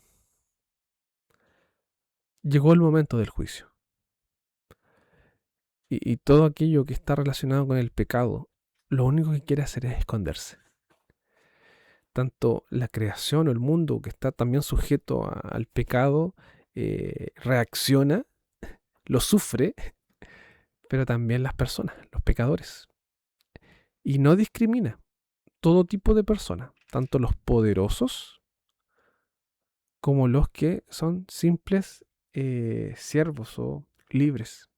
Llegó el momento del juicio. Y todo aquello que está relacionado con el pecado, lo único que quiere hacer es esconderse. Tanto la creación o el mundo que está también sujeto al pecado reacciona, lo sufre, pero también las personas, los pecadores. Y no discrimina todo tipo de personas, tanto los poderosos como los que son simples siervos o libres.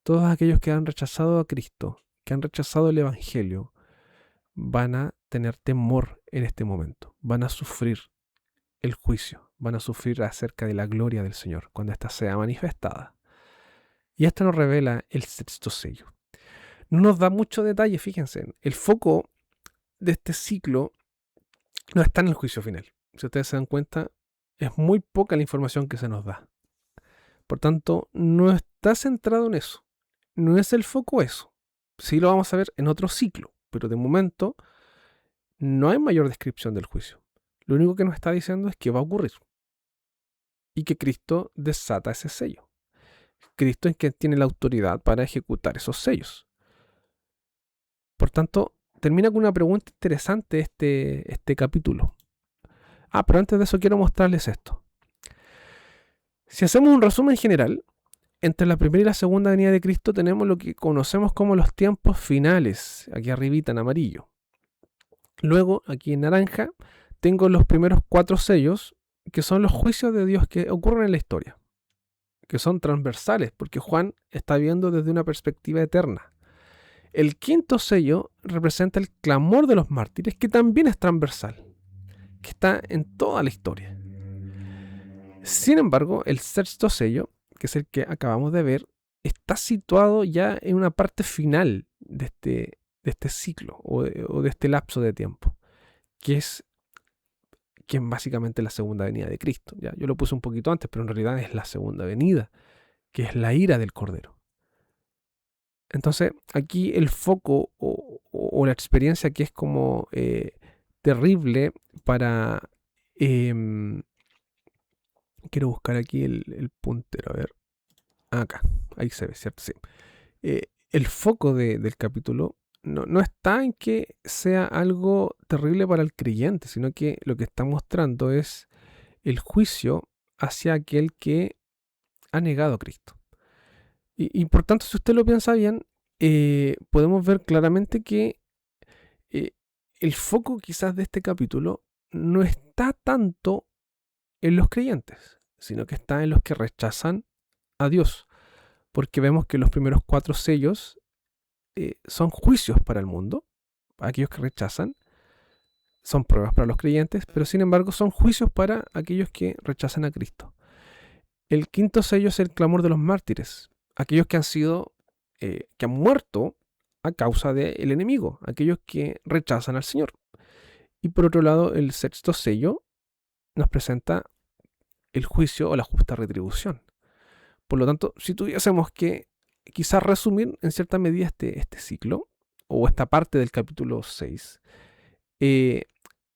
Todos aquellos que han rechazado a Cristo, que han rechazado el Evangelio, van a tener temor en este momento, van a sufrir el juicio, van a sufrir acerca de la gloria del Señor cuando ésta sea manifestada. Y esto nos revela el sexto sello. No nos da mucho detalle, fíjense, el foco de este ciclo no está en el juicio final. Si ustedes se dan cuenta, es muy poca la información que se nos da. Por tanto, no está centrado en eso. No es el foco eso. Sí lo vamos a ver en otro ciclo, pero de momento no hay mayor descripción del juicio. Lo único que nos está diciendo es que va a ocurrir y que Cristo desata ese sello. Cristo es quien tiene la autoridad para ejecutar esos sellos. Por tanto, termina con una pregunta interesante este capítulo. Pero antes de eso quiero mostrarles esto. Si hacemos un resumen general, entre la primera y la segunda venida de Cristo tenemos lo que conocemos como los tiempos finales, aquí arribita en amarillo. Luego, aquí en naranja, tengo los primeros 4 sellos, que son los juicios de Dios que ocurren en la historia, que son transversales, porque Juan está viendo desde una perspectiva eterna. El quinto sello representa el clamor de los mártires, que también es transversal, que está en toda la historia. Sin embargo, el sexto sello, que es el que acabamos de ver, está situado ya en una parte final de este ciclo o de este lapso de tiempo, que es básicamente la segunda venida de Cristo. ¿Ya? Yo lo puse un poquito antes, pero en realidad es la segunda venida, que es la ira del Cordero. Entonces, aquí el foco o la experiencia que es como terrible para... em, quiero buscar aquí el puntero, a ver. Acá, ahí se ve, ¿cierto? Sí. El foco del capítulo no está en que sea algo terrible para el creyente, sino que lo que está mostrando es el juicio hacia aquel que ha negado a Cristo. Y por tanto, si usted lo piensa bien, podemos ver claramente que eh, el foco quizás de este capítulo no está tanto en los creyentes, sino que está en los que rechazan a Dios. Porque vemos que los primeros 4 sellos son juicios para el mundo, para aquellos que rechazan, son pruebas para los creyentes, pero sin embargo son juicios para aquellos que rechazan a Cristo. El 5.º sello es el clamor de los mártires, aquellos que han sido, que han muerto a causa del enemigo, aquellos que rechazan al Señor. Y por otro lado, el 6.º sello nos presenta el juicio o la justa retribución. Por lo tanto, si tuviésemos que quizás resumir en cierta medida este ciclo, o esta parte del capítulo 6,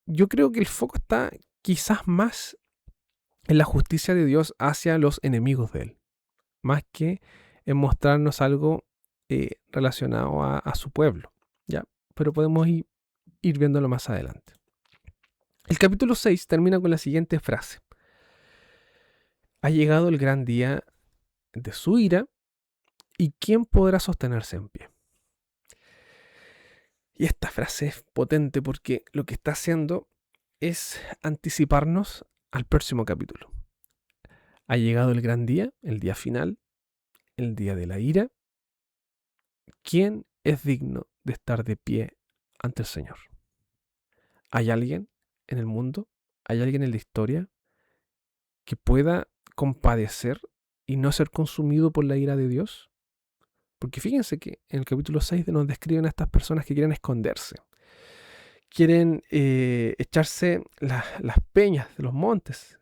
yo creo que el foco está quizás más en la justicia de Dios hacia los enemigos de Él, más que en mostrarnos algo relacionado a su pueblo, ¿ya? Pero podemos ir viéndolo más adelante. El capítulo 6 termina con la siguiente frase. Ha llegado el gran día de su ira, ¿y quién podrá sostenerse en pie? Y esta frase es potente porque lo que está haciendo es anticiparnos al próximo capítulo. Ha llegado el gran día, el día final, el día de la ira. ¿Quién es digno de estar de pie ante el Señor? ¿Hay alguien en el mundo? ¿Hay alguien en la historia que pueda compadecer y no ser consumido por la ira de Dios? Porque fíjense que en el capítulo 6 nos describen a estas personas que quieren esconderse. Quieren echarse las peñas de los montes.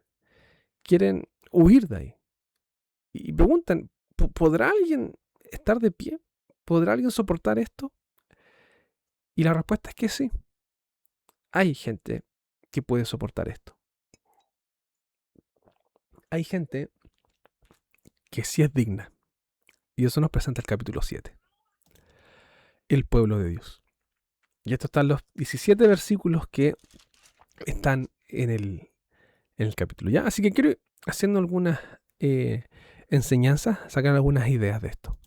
Quieren huir de ahí. Y preguntan, ¿podrá alguien estar de pie? ¿Podrá alguien soportar esto? Y la respuesta es que sí. Hay gente que puede soportar esto. Hay gente que sí es digna. Y eso nos presenta el capítulo 7. El pueblo de Dios. Y estos están los 17 versículos que están en el capítulo. ¿Ya? Así que quiero ir haciendo algunas enseñanzas, sacar algunas ideas de esto.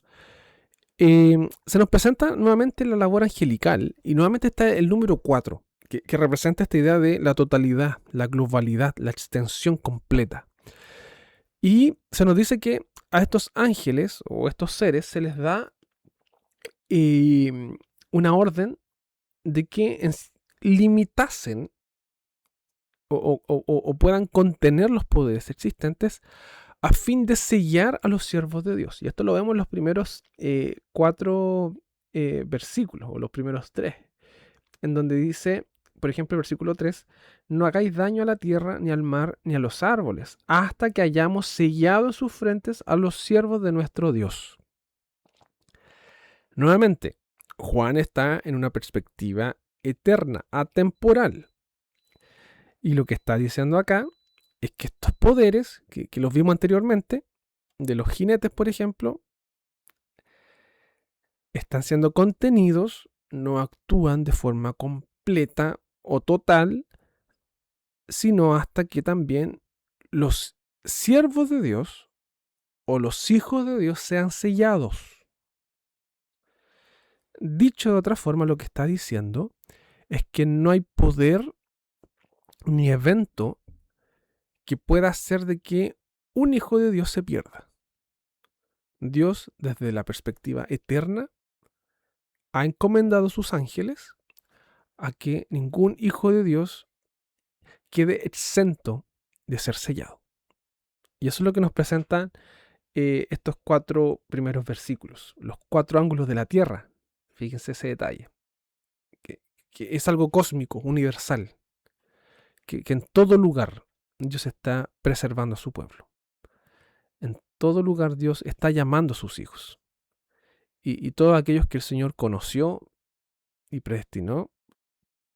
Se nos presenta nuevamente la labor angelical y nuevamente está el número 4, que representa esta idea de la totalidad, la globalidad, la extensión completa. Y se nos dice que a estos ángeles o estos seres se les da una orden de que limitasen o puedan contener los poderes existentes a fin de sellar a los siervos de Dios. Y esto lo vemos en los primeros 4 versículos, o los primeros 3, en donde dice, por ejemplo, el versículo 3, no hagáis daño a la tierra, ni al mar, ni a los árboles, hasta que hayamos sellado en sus frentes a los siervos de nuestro Dios. Nuevamente, Juan está en una perspectiva eterna, atemporal. Y lo que está diciendo acá es que estos poderes, que los vimos anteriormente, de los jinetes, por ejemplo, están siendo contenidos, no actúan de forma completa o total, sino hasta que también los siervos de Dios o los hijos de Dios sean sellados. Dicho de otra forma, lo que está diciendo es que no hay poder ni evento que pueda hacer de que un hijo de Dios se pierda. Dios, desde la perspectiva eterna, ha encomendado sus ángeles a que ningún hijo de Dios quede exento de ser sellado. Y eso es lo que nos presentan estos 4 primeros versículos, los 4 ángulos de la tierra. Fíjense ese detalle, que es algo cósmico, universal. que en todo lugar Dios está preservando a su pueblo. En todo lugar Dios está llamando a sus hijos. Y todos aquellos que el Señor conoció y predestinó,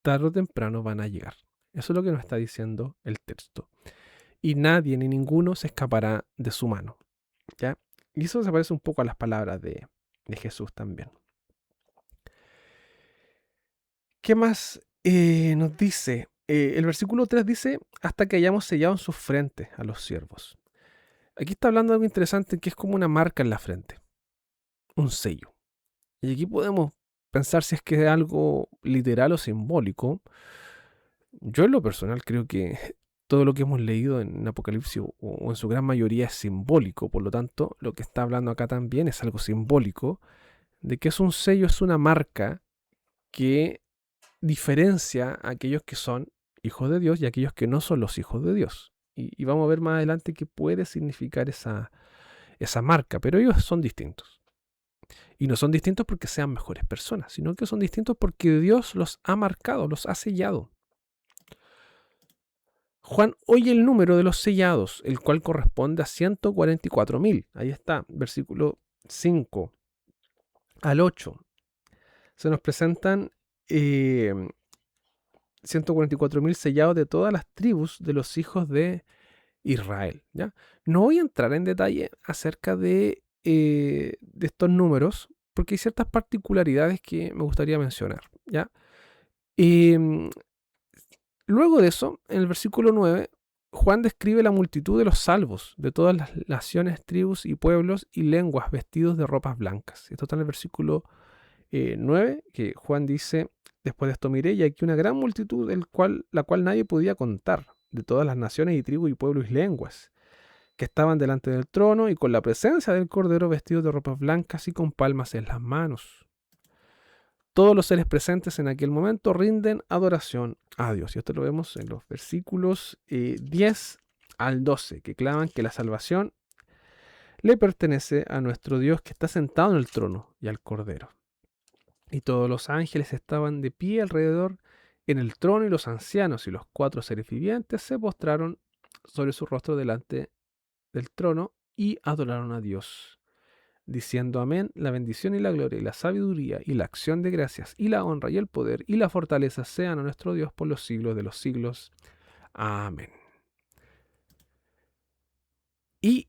tarde o temprano van a llegar. Eso es lo que nos está diciendo el texto. Y nadie ni ninguno se escapará de su mano. ¿Ya? Y eso se parece un poco a las palabras de Jesús también. ¿Qué más nos dice? El versículo 3 dice, hasta que hayamos sellado en sus frentes a los siervos. Aquí está hablando de algo interesante que es como una marca en la frente, un sello. Y aquí podemos pensar si es que es algo literal o simbólico. Yo en lo personal creo que todo lo que hemos leído en Apocalipsis o en su gran mayoría es simbólico. Por lo tanto, lo que está hablando acá también es algo simbólico, de que es un sello, es una marca que diferencia a aquellos que son hijos de Dios y a aquellos que no son los hijos de Dios. Y vamos a ver más adelante qué puede significar esa marca, pero ellos son distintos. Y no son distintos porque sean mejores personas, sino que son distintos porque Dios los ha marcado, los ha sellado. Juan oye el número de los sellados, el cual corresponde a 144.000. Ahí está, versículo 5 al 8. Se nos presentan 144.000 sellados de todas las tribus de los hijos de Israel. ¿Ya? No voy a entrar en detalle acerca de estos números, porque hay ciertas particularidades que me gustaría mencionar. ¿Ya? Luego de eso, en el versículo 9, Juan describe la multitud de los salvos, de todas las naciones, tribus y pueblos y lenguas vestidos de ropas blancas. Esto está en el versículo 9, que Juan dice, después de esto miré, y aquí una gran multitud, la cual nadie podía contar, de todas las naciones y tribus y pueblos y lenguas, que estaban delante del trono y con la presencia del Cordero vestidos de ropas blancas y con palmas en las manos. Todos los seres presentes en aquel momento rinden adoración a Dios. Y esto lo vemos en los versículos 10 al 12, que claman que la salvación le pertenece a nuestro Dios que está sentado en el trono y al Cordero. Y todos los ángeles estaban de pie alrededor en el trono, y los ancianos y los 4 seres vivientes se postraron sobre su rostro delante del trono y adoraron a Dios, diciendo amén, la bendición y la gloria y la sabiduría y la acción de gracias y la honra y el poder y la fortaleza sean a nuestro Dios por los siglos de los siglos. Amén. Y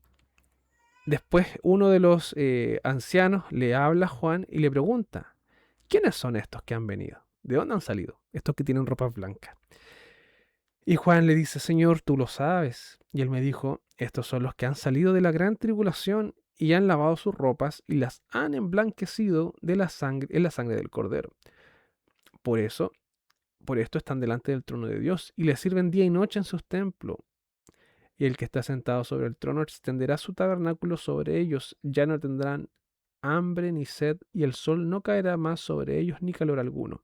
después uno de los ancianos le habla a Juan y le pregunta, ¿quiénes son estos que han venido? ¿De dónde han salido? Estos que tienen ropas blancas. Y Juan le dice, Señor, tú lo sabes. Y él me dijo, estos son los que han salido de la gran tribulación y han lavado sus ropas y las han emblanquecido en la sangre del Cordero. Por esto están delante del trono de Dios y le sirven día y noche en sus templos. Y el que está sentado sobre el trono extenderá su tabernáculo sobre ellos. Ya no tendrán hambre ni sed, y el sol no caerá más sobre ellos ni calor alguno.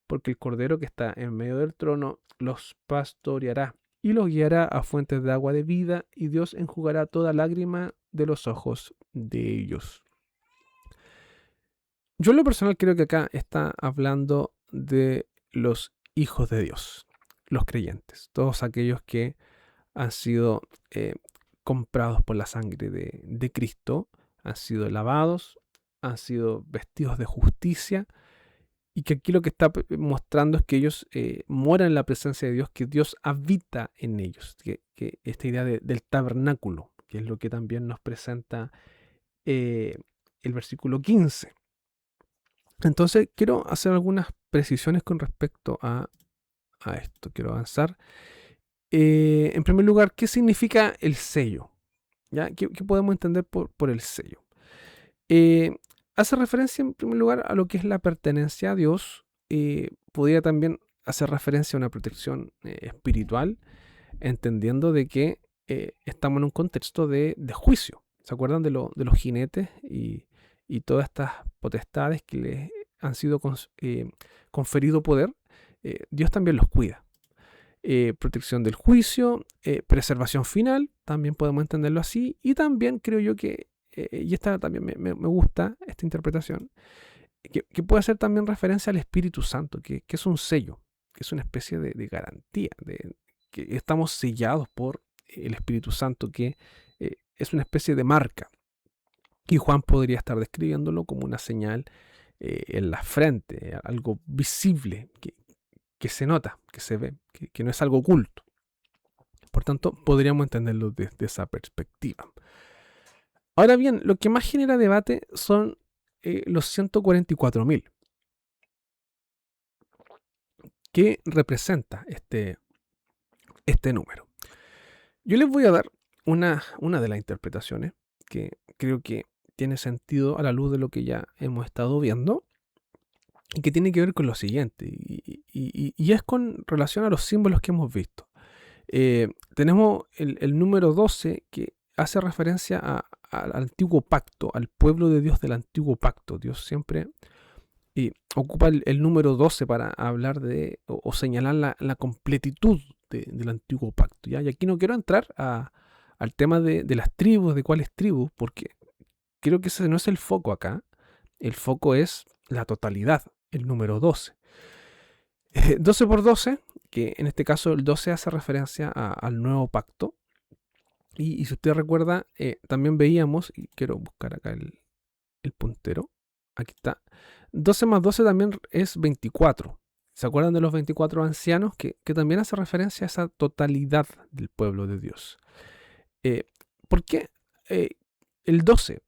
Porque el Cordero que está en medio del trono los pastoreará y los guiará a fuentes de agua de vida, y Dios enjugará toda lágrima de los ojos de ellos. Yo en lo personal creo que acá está hablando de los hijos de Dios, los creyentes, todos aquellos que han sido comprados por la sangre de Cristo, han sido lavados, han sido vestidos de justicia, y que aquí lo que está mostrando es que ellos moran en la presencia de Dios, que Dios habita en ellos, que esta idea del tabernáculo, que es lo que también nos presenta el versículo 15. Entonces quiero hacer algunas precisiones con respecto a esto, quiero avanzar. En primer lugar, ¿qué significa el sello? ¿Ya? ¿Qué podemos entender por el sello? Hace referencia en primer lugar a lo que es la pertenencia a Dios. Podría también hacer referencia a una protección espiritual, entendiendo de que estamos en un contexto de juicio. ¿Se acuerdan de los jinetes y todas estas potestades que les han sido conferido poder? Dios también los cuida. Protección del juicio, preservación final, también podemos entenderlo así, y también creo yo que, y esta también me gusta, esta interpretación, que puede hacer también referencia al Espíritu Santo, que es un sello, que es una especie de garantía, que estamos sellados por el Espíritu Santo, que es una especie de marca. Y Juan podría estar describiéndolo como una señal en la frente, algo visible, que se nota, que se ve, que no es algo oculto. Por tanto, podríamos entenderlo desde esa perspectiva. Ahora bien, lo que más genera debate son los 144.000. ¿Qué representa este número? Yo les voy a dar una de las interpretaciones que creo que tiene sentido a la luz de lo que ya hemos estado viendo y que tiene que ver con lo siguiente, y es con relación a los símbolos que hemos visto. Tenemos el número 12 que hace referencia al antiguo pacto, al pueblo de Dios del antiguo pacto. Dios siempre ocupa el número 12 para hablar de o señalar la completitud del antiguo pacto, ¿ya? Y aquí no quiero entrar al tema de las tribus, de cuáles tribus, porque creo que ese no es el foco acá. El foco es la totalidad, el número 12. 12 por 12, que en este caso el 12 hace referencia al nuevo pacto. Y si usted recuerda, también veíamos, y quiero buscar acá el puntero, aquí está, 12 más 12 también es 24. ¿Se acuerdan de los 24 ancianos? Que también hace referencia a esa totalidad del pueblo de Dios. ¿Por qué el 12?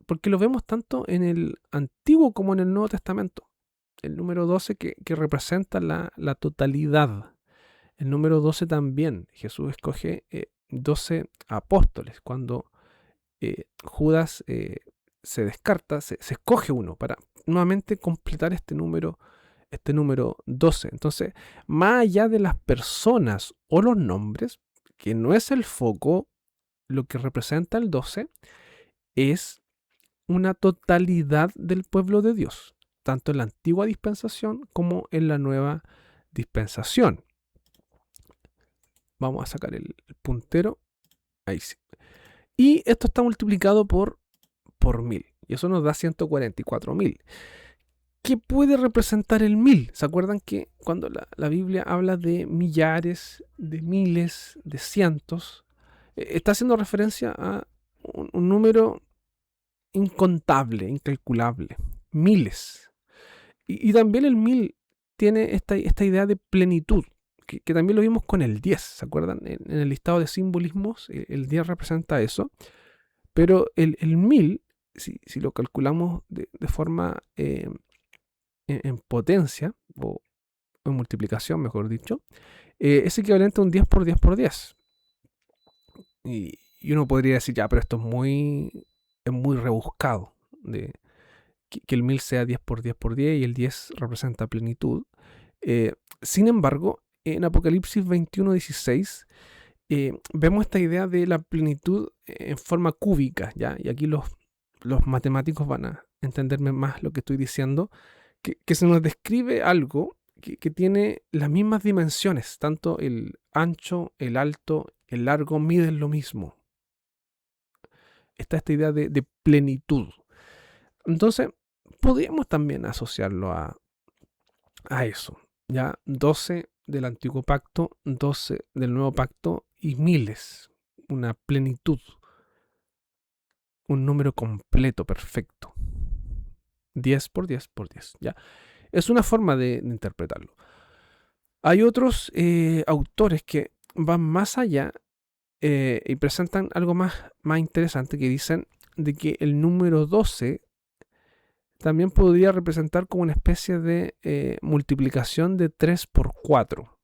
Porque lo vemos tanto en el Antiguo como en el Nuevo Testamento. El número 12 que representa la totalidad. El número 12 también. Jesús escoge 12 apóstoles. Cuando Judas se descarta, se escoge uno para nuevamente completar este número 12. Entonces, más allá de las personas o los nombres, que no es el foco, lo que representa el 12 es una totalidad del pueblo de Dios, tanto en la antigua dispensación como en la nueva dispensación. Vamos a sacar el puntero. Ahí sí. Y esto está multiplicado por 1000. Y eso nos da 144.000. ¿Qué puede representar el 1000? ¿Se acuerdan que cuando la Biblia habla de millares, de miles, de cientos, está haciendo referencia a un número incontable, incalculable? Miles. Y también el 1000 tiene esta idea de plenitud, que también lo vimos con el 10. ¿Se acuerdan? En el listado de simbolismos, el 10 representa eso. Pero el 1000, si lo calculamos de forma en potencia, o en multiplicación, mejor dicho, es equivalente a un 10 por 10 por 10. Y uno podría decir, ya, pero esto es muy rebuscado, que el 1000 sea 10 por 10 por 10 y el 10 representa plenitud. Sin embargo, en Apocalipsis 21:16 vemos esta idea de la plenitud en forma cúbica, ¿ya? Y aquí los matemáticos van a entenderme más lo que estoy diciendo, que se nos describe algo que tiene las mismas dimensiones, tanto el ancho, el alto, el largo miden lo mismo. Está esta idea de plenitud. Entonces, podríamos también asociarlo a eso, ¿ya? 12 del antiguo pacto, 12 del nuevo pacto y miles, una plenitud, un número completo, perfecto. 10 por 10 por 10, ¿ya? Es una forma de interpretarlo. Hay otros autores que van más allá y presentan algo más interesante, que dicen de que el número 12 también podría representar como una especie de multiplicación de 3 por 4,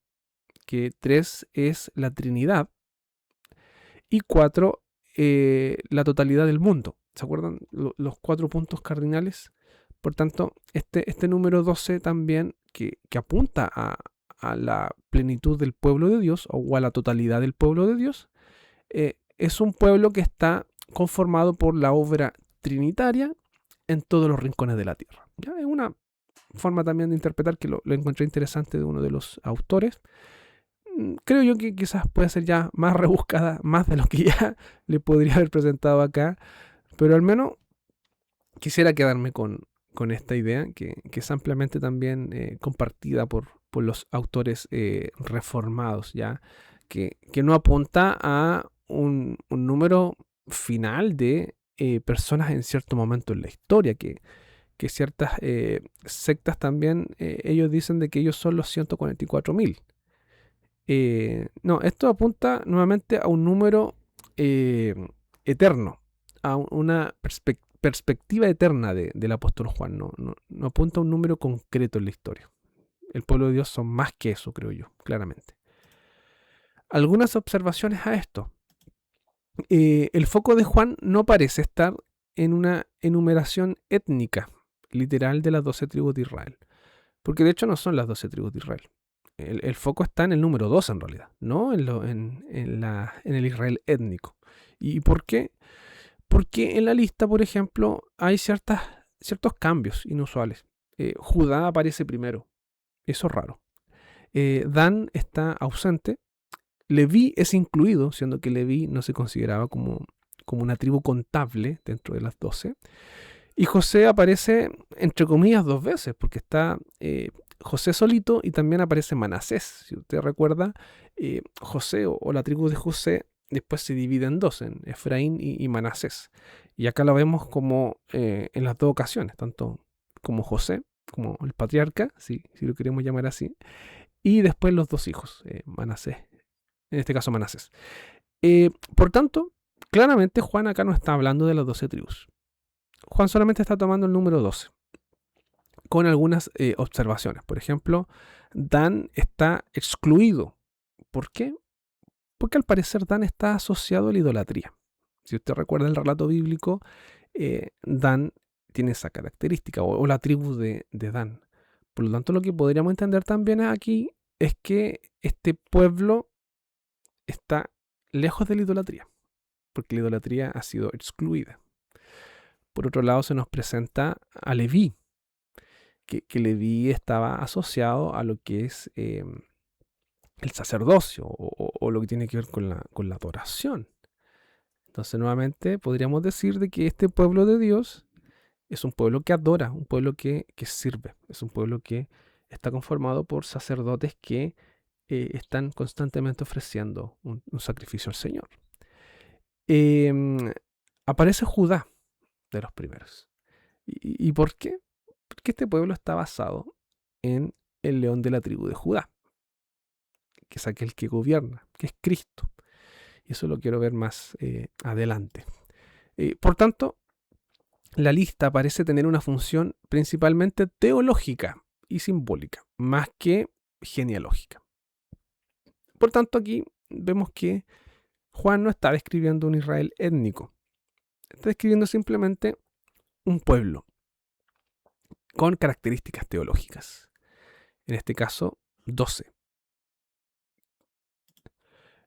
que 3 es la Trinidad y 4 la totalidad del mundo. ¿Se acuerdan los 4 puntos cardinales? Por tanto, este número 12 también, que apunta a la plenitud del pueblo de Dios o a la totalidad del pueblo de Dios, es un pueblo que está conformado por la obra trinitaria en todos los rincones de la tierra. ¿Ya? Es una forma también de interpretar que lo encontré interesante de uno de los autores. Creo yo que quizás puede ser ya más rebuscada, más de lo que ya le podría haber presentado acá, pero al menos quisiera quedarme con esta idea que es ampliamente también compartida por por los autores reformados, ¿ya? Que no apunta a un número final de personas en cierto momento en la historia, que ciertas sectas también, ellos dicen de que ellos son los 144.000. No, esto apunta nuevamente a un número eh, eterno, a una perspectiva eterna del apóstol Juan. No apunta a un número concreto en la historia. El pueblo de Dios son más que eso, creo yo, claramente. Algunas observaciones a esto. El foco de Juan no parece estar en una enumeración étnica, literal, de las 12 tribus de Israel. Porque de hecho no son las 12 tribus de Israel. El foco está en el número 2 en realidad, no en el Israel étnico. ¿Y por qué? Porque en la lista, por ejemplo, hay ciertos cambios inusuales. Judá aparece primero, eso es raro. Dan está ausente. Leví es incluido, siendo que Leví no se consideraba como una tribu contable dentro de las 12. Y José aparece, entre comillas, 2 veces, porque está José solito y también aparece Manasés. Si usted recuerda, José o la tribu de José después se divide en 2, en Efraín y Manasés. Y acá lo vemos como en las 2 ocasiones, tanto como José, como el patriarca, si lo queremos llamar así, y después los 2 hijos, Manasés, en este caso Manasés. Por tanto, claramente Juan acá no está hablando de las 12 tribus. Juan solamente está tomando el número 12, con algunas observaciones. Por ejemplo, Dan está excluido. ¿Por qué? Porque al parecer Dan está asociado a la idolatría. Si usted recuerda el relato bíblico, Dan tiene esa característica, o la tribu de Dan. Por lo tanto, lo que podríamos entender también aquí es que este pueblo está lejos de la idolatría, porque la idolatría ha sido excluida. Por otro lado, se nos presenta a Leví, que Leví estaba asociado a lo que es el sacerdocio o lo que tiene que ver con la adoración. Entonces, nuevamente, podríamos decir de que este pueblo de Dios es un pueblo que adora, un pueblo que sirve, es un pueblo que está conformado por sacerdotes que están constantemente ofreciendo un sacrificio al Señor. Aparece Judá de los primeros. ¿Y por qué? Porque este pueblo está basado en el león de la tribu de Judá, que es aquel que gobierna, que es Cristo. Y eso lo quiero ver más adelante. Por tanto, la lista parece tener una función principalmente teológica y simbólica, más que genealógica. Por tanto, aquí vemos que Juan no está describiendo un Israel étnico, está describiendo simplemente un pueblo con características teológicas. En este caso, 12.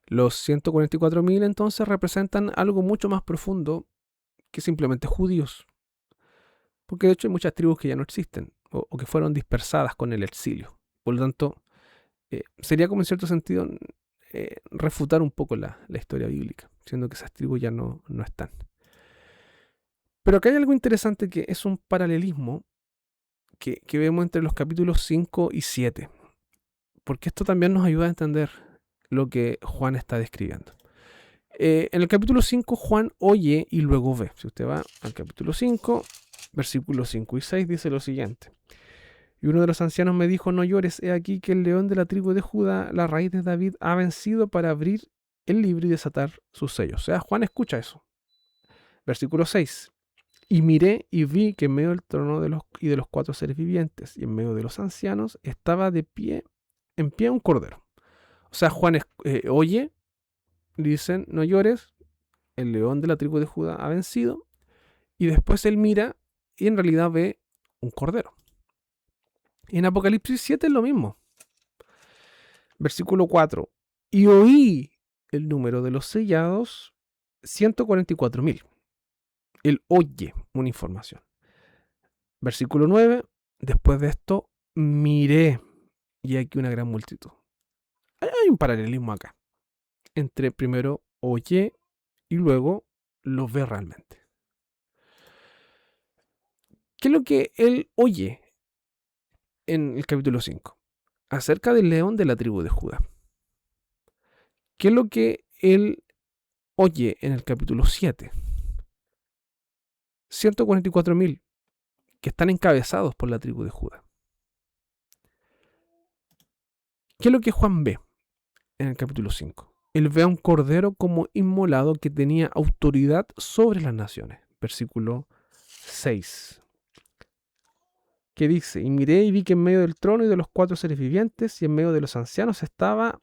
Los 144.000 entonces representan algo mucho más profundo que simplemente judíos. Porque de hecho hay muchas tribus que ya no existen o que fueron dispersadas con el exilio. Por lo tanto, sería como en cierto sentido refutar un poco la historia bíblica, siendo que esas tribus ya no están. Pero acá hay algo interesante que es un paralelismo que vemos entre los capítulos 5 y 7. Porque esto también nos ayuda a entender lo que Juan está describiendo. En el capítulo 5 Juan oye y luego ve. Si usted va al capítulo 5, versículos 5 y 6 dice lo siguiente. Y uno de los ancianos me dijo, no llores, he aquí que el león de la tribu de Judá, la raíz de David, ha vencido para abrir el libro y desatar sus sellos. O sea, Juan escucha eso. Versículo 6. Y miré y vi que en medio del trono de los 4 seres vivientes y en medio de los ancianos estaba en pie un cordero. O sea, Juan oye, le dicen, no llores, el león de la tribu de Judá ha vencido, y después él mira y en realidad ve un cordero. Y en Apocalipsis 7 es lo mismo. Versículo 4. Y oí el número de los sellados, 144.000. Él oye una información. Versículo 9. Después de esto, miré y aquí una gran multitud. Hay un paralelismo acá. Entre primero oye y luego lo ve realmente. ¿Qué es lo que él oye en el capítulo 5? acerca del león de la tribu de Judá. ¿Qué es lo que él oye en el capítulo 7? 144.000 que están encabezados por la tribu de Judá. ¿Qué es lo que Juan ve en el capítulo 5? Él ve a un cordero como inmolado que tenía autoridad sobre las naciones. Versículo 6. Que dice: y miré y vi que en medio del trono y de los 4 seres vivientes y en medio de los ancianos estaba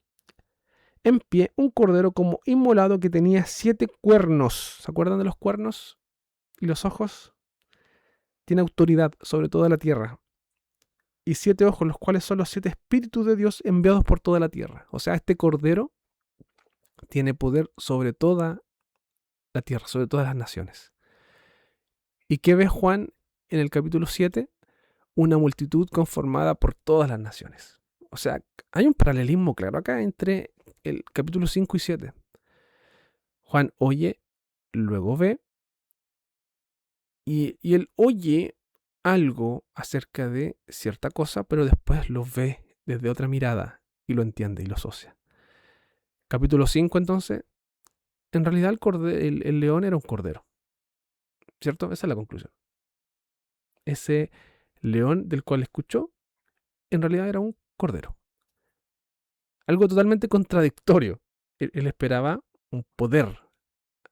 en pie un cordero como inmolado que tenía 7 cuernos. ¿Se acuerdan de los cuernos y los ojos? Tiene autoridad sobre toda la tierra. Y 7 ojos, los cuales son los 7 espíritus de Dios enviados por toda la tierra. O sea, este cordero tiene poder sobre toda la tierra, sobre todas las naciones. ¿Y qué ve Juan en el capítulo 7? Una multitud conformada por todas las naciones. O sea, hay un paralelismo claro acá entre el capítulo 5 y 7. Juan oye, luego ve, y él oye algo acerca de cierta cosa, pero después lo ve desde otra mirada y lo entiende y lo asocia. Capítulo 5, entonces, en realidad el león era un cordero, ¿cierto? Esa es la conclusión. Ese león del cual escuchó, en realidad era un cordero. Algo totalmente contradictorio. Él esperaba un poder,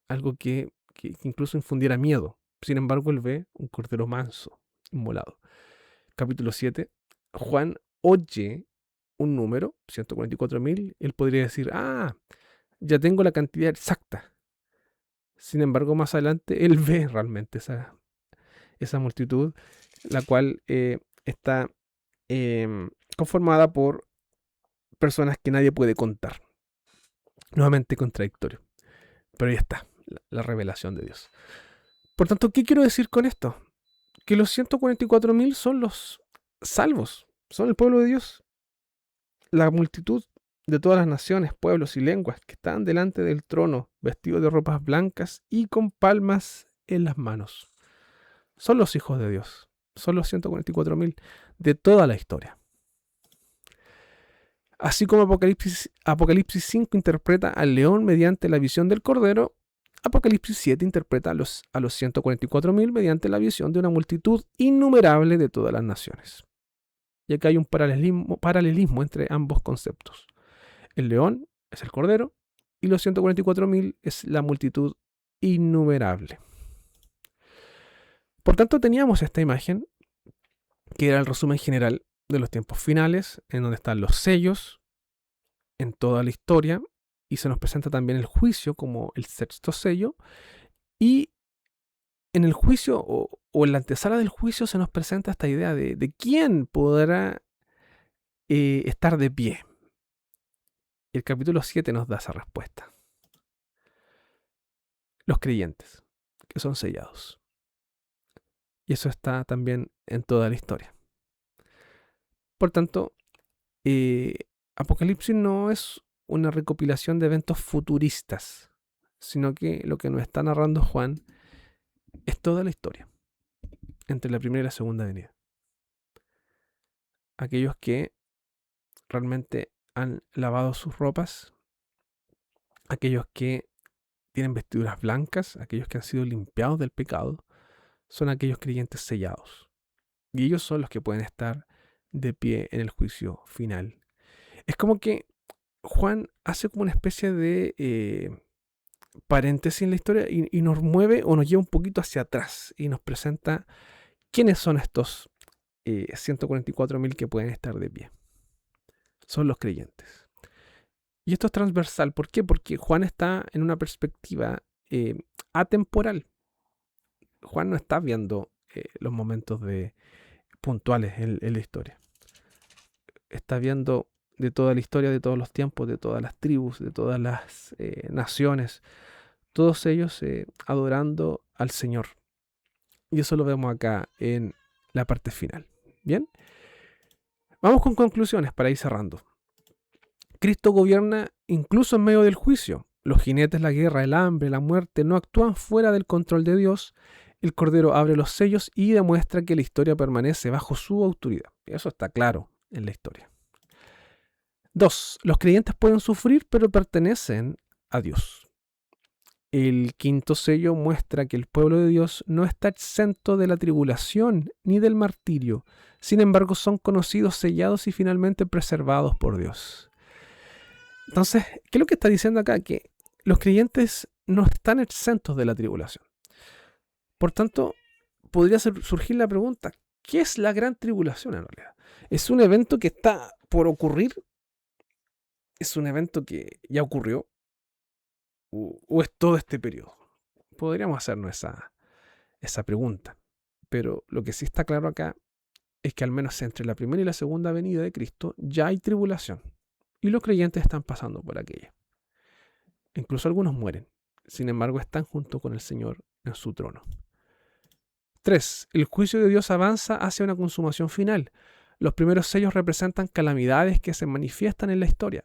algo que incluso infundiera miedo. Sin embargo, él ve un cordero manso, inmolado. Capítulo 7, Juan oye un número, 144.000. Él podría decir: ya tengo la cantidad exacta. Sin embargo, más adelante, él ve realmente esa multitud, la cual está conformada por personas que nadie puede contar. Nuevamente contradictorio. Pero ahí está, la revelación de Dios. Por tanto, ¿qué quiero decir con esto? Que los 144.000 son los salvos, son el pueblo de Dios. La multitud de todas las naciones, pueblos y lenguas que están delante del trono, vestidos de ropas blancas y con palmas en las manos. Son los hijos de Dios. Son los 144.000 de toda la historia. Así como Apocalipsis 5 interpreta al león mediante la visión del cordero, Apocalipsis 7 interpreta a los 144.000 mediante la visión de una multitud innumerable de todas las naciones. Y acá hay un paralelismo entre ambos conceptos. El león es el cordero y los 144.000 es la multitud innumerable. Por tanto, teníamos esta imagen, que era el resumen general de los tiempos finales, en donde están los sellos en toda la historia, y se nos presenta también el juicio como el sexto sello, y en el juicio o en la antesala del juicio se nos presenta esta idea de quién podrá estar de pie. El capítulo 7 nos da esa respuesta. Los creyentes, que son sellados. Y eso está también en toda la historia. Por tanto, Apocalipsis no es una recopilación de eventos futuristas, sino que lo que nos está narrando Juan es toda la historia entre la primera y la segunda venida. Aquellos que realmente han lavado sus ropas, aquellos que tienen vestiduras blancas, aquellos que han sido limpiados del pecado, son aquellos creyentes sellados. Y ellos son los que pueden estar de pie en el juicio final. Es como que Juan hace como una especie de paréntesis en la historia y nos mueve o nos lleva un poquito hacia atrás y nos presenta quiénes son estos 144.000 que pueden estar de pie. Son los creyentes. Y esto es transversal. ¿Por qué? Porque Juan está en una perspectiva atemporal. Juan no está viendo los momentos puntuales en la historia. Está viendo de toda la historia, de todos los tiempos, de todas las tribus, de todas las naciones, todos ellos adorando al Señor. Y eso lo vemos acá en la parte final. Bien, vamos con conclusiones para ir cerrando. Cristo gobierna incluso en medio del juicio. Los jinetes, la guerra, el hambre, la muerte no actúan fuera del control de Dios. El Cordero abre los sellos y demuestra que la historia permanece bajo su autoridad. Eso está claro en la historia. 2. Los creyentes pueden sufrir, pero pertenecen a Dios. El quinto sello muestra que el pueblo de Dios no está exento de la tribulación ni del martirio. Sin embargo, son conocidos, sellados y finalmente preservados por Dios. Entonces, ¿qué es lo que está diciendo acá? Que los creyentes no están exentos de la tribulación. Por tanto, podría surgir la pregunta, ¿qué es la gran tribulación en realidad? ¿Es un evento que está por ocurrir? ¿Es un evento que ya ocurrió? ¿O es todo este periodo? Podríamos hacernos esa pregunta. Pero lo que sí está claro acá es que al menos entre la primera y la segunda venida de Cristo ya hay tribulación. Y los creyentes están pasando por aquella. Incluso algunos mueren. Sin embargo, están junto con el Señor en su trono. 3. El juicio de Dios avanza hacia una consumación final. Los primeros sellos representan calamidades que se manifiestan en la historia,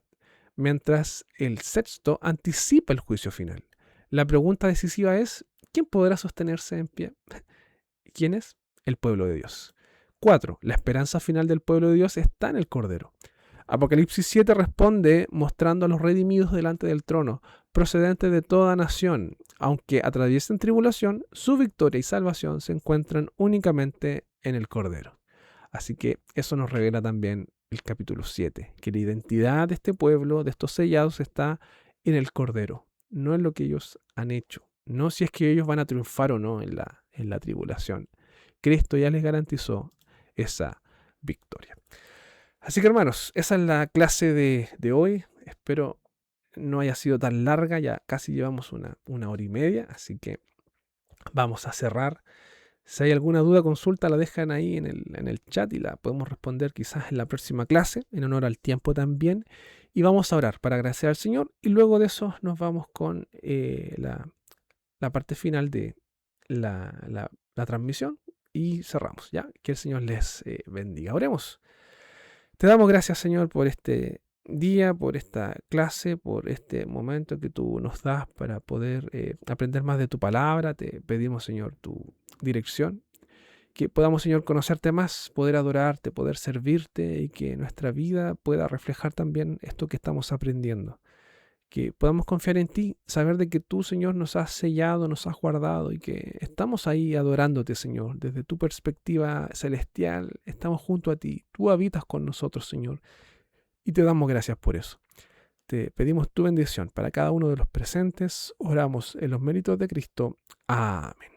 mientras el sexto anticipa el juicio final. La pregunta decisiva es, ¿quién podrá sostenerse en pie? ¿Quién es? El pueblo de Dios. 4. La esperanza final del pueblo de Dios está en el Cordero. Apocalipsis 7 responde mostrando a los redimidos delante del trono, procedentes de toda nación. Aunque atraviesen tribulación, su victoria y salvación se encuentran únicamente en el Cordero. Así que eso nos revela también el capítulo 7, que la identidad de este pueblo, de estos sellados, está en el Cordero, no en lo que ellos han hecho, no si es que ellos van a triunfar o no en la tribulación. Cristo ya les garantizó esa victoria. Así que hermanos, esa es la clase de hoy. Espero no haya sido tan larga, ya casi llevamos una hora y media, así que vamos a cerrar. Si hay alguna duda, consulta, la dejan ahí en el chat y la podemos responder quizás en la próxima clase, en honor al tiempo también. Y vamos a orar para agradecer al Señor y luego de eso nos vamos con la parte final de la transmisión y cerramos, ¿ya? Que el Señor les bendiga. Oremos. Te damos gracias, Señor, por este día, por esta clase, por este momento que tú nos das para poder aprender más de tu palabra. Te pedimos, Señor, tu dirección. Que podamos, Señor, conocerte más, poder adorarte, poder servirte y que nuestra vida pueda reflejar también esto que estamos aprendiendo. Que podamos confiar en ti, saber de que tú, Señor, nos has sellado, nos has guardado y que estamos ahí adorándote, Señor. Desde tu perspectiva celestial, estamos junto a ti. Tú habitas con nosotros, Señor, y te damos gracias por eso. Te pedimos tu bendición para cada uno de los presentes. Oramos en los méritos de Cristo. Amén.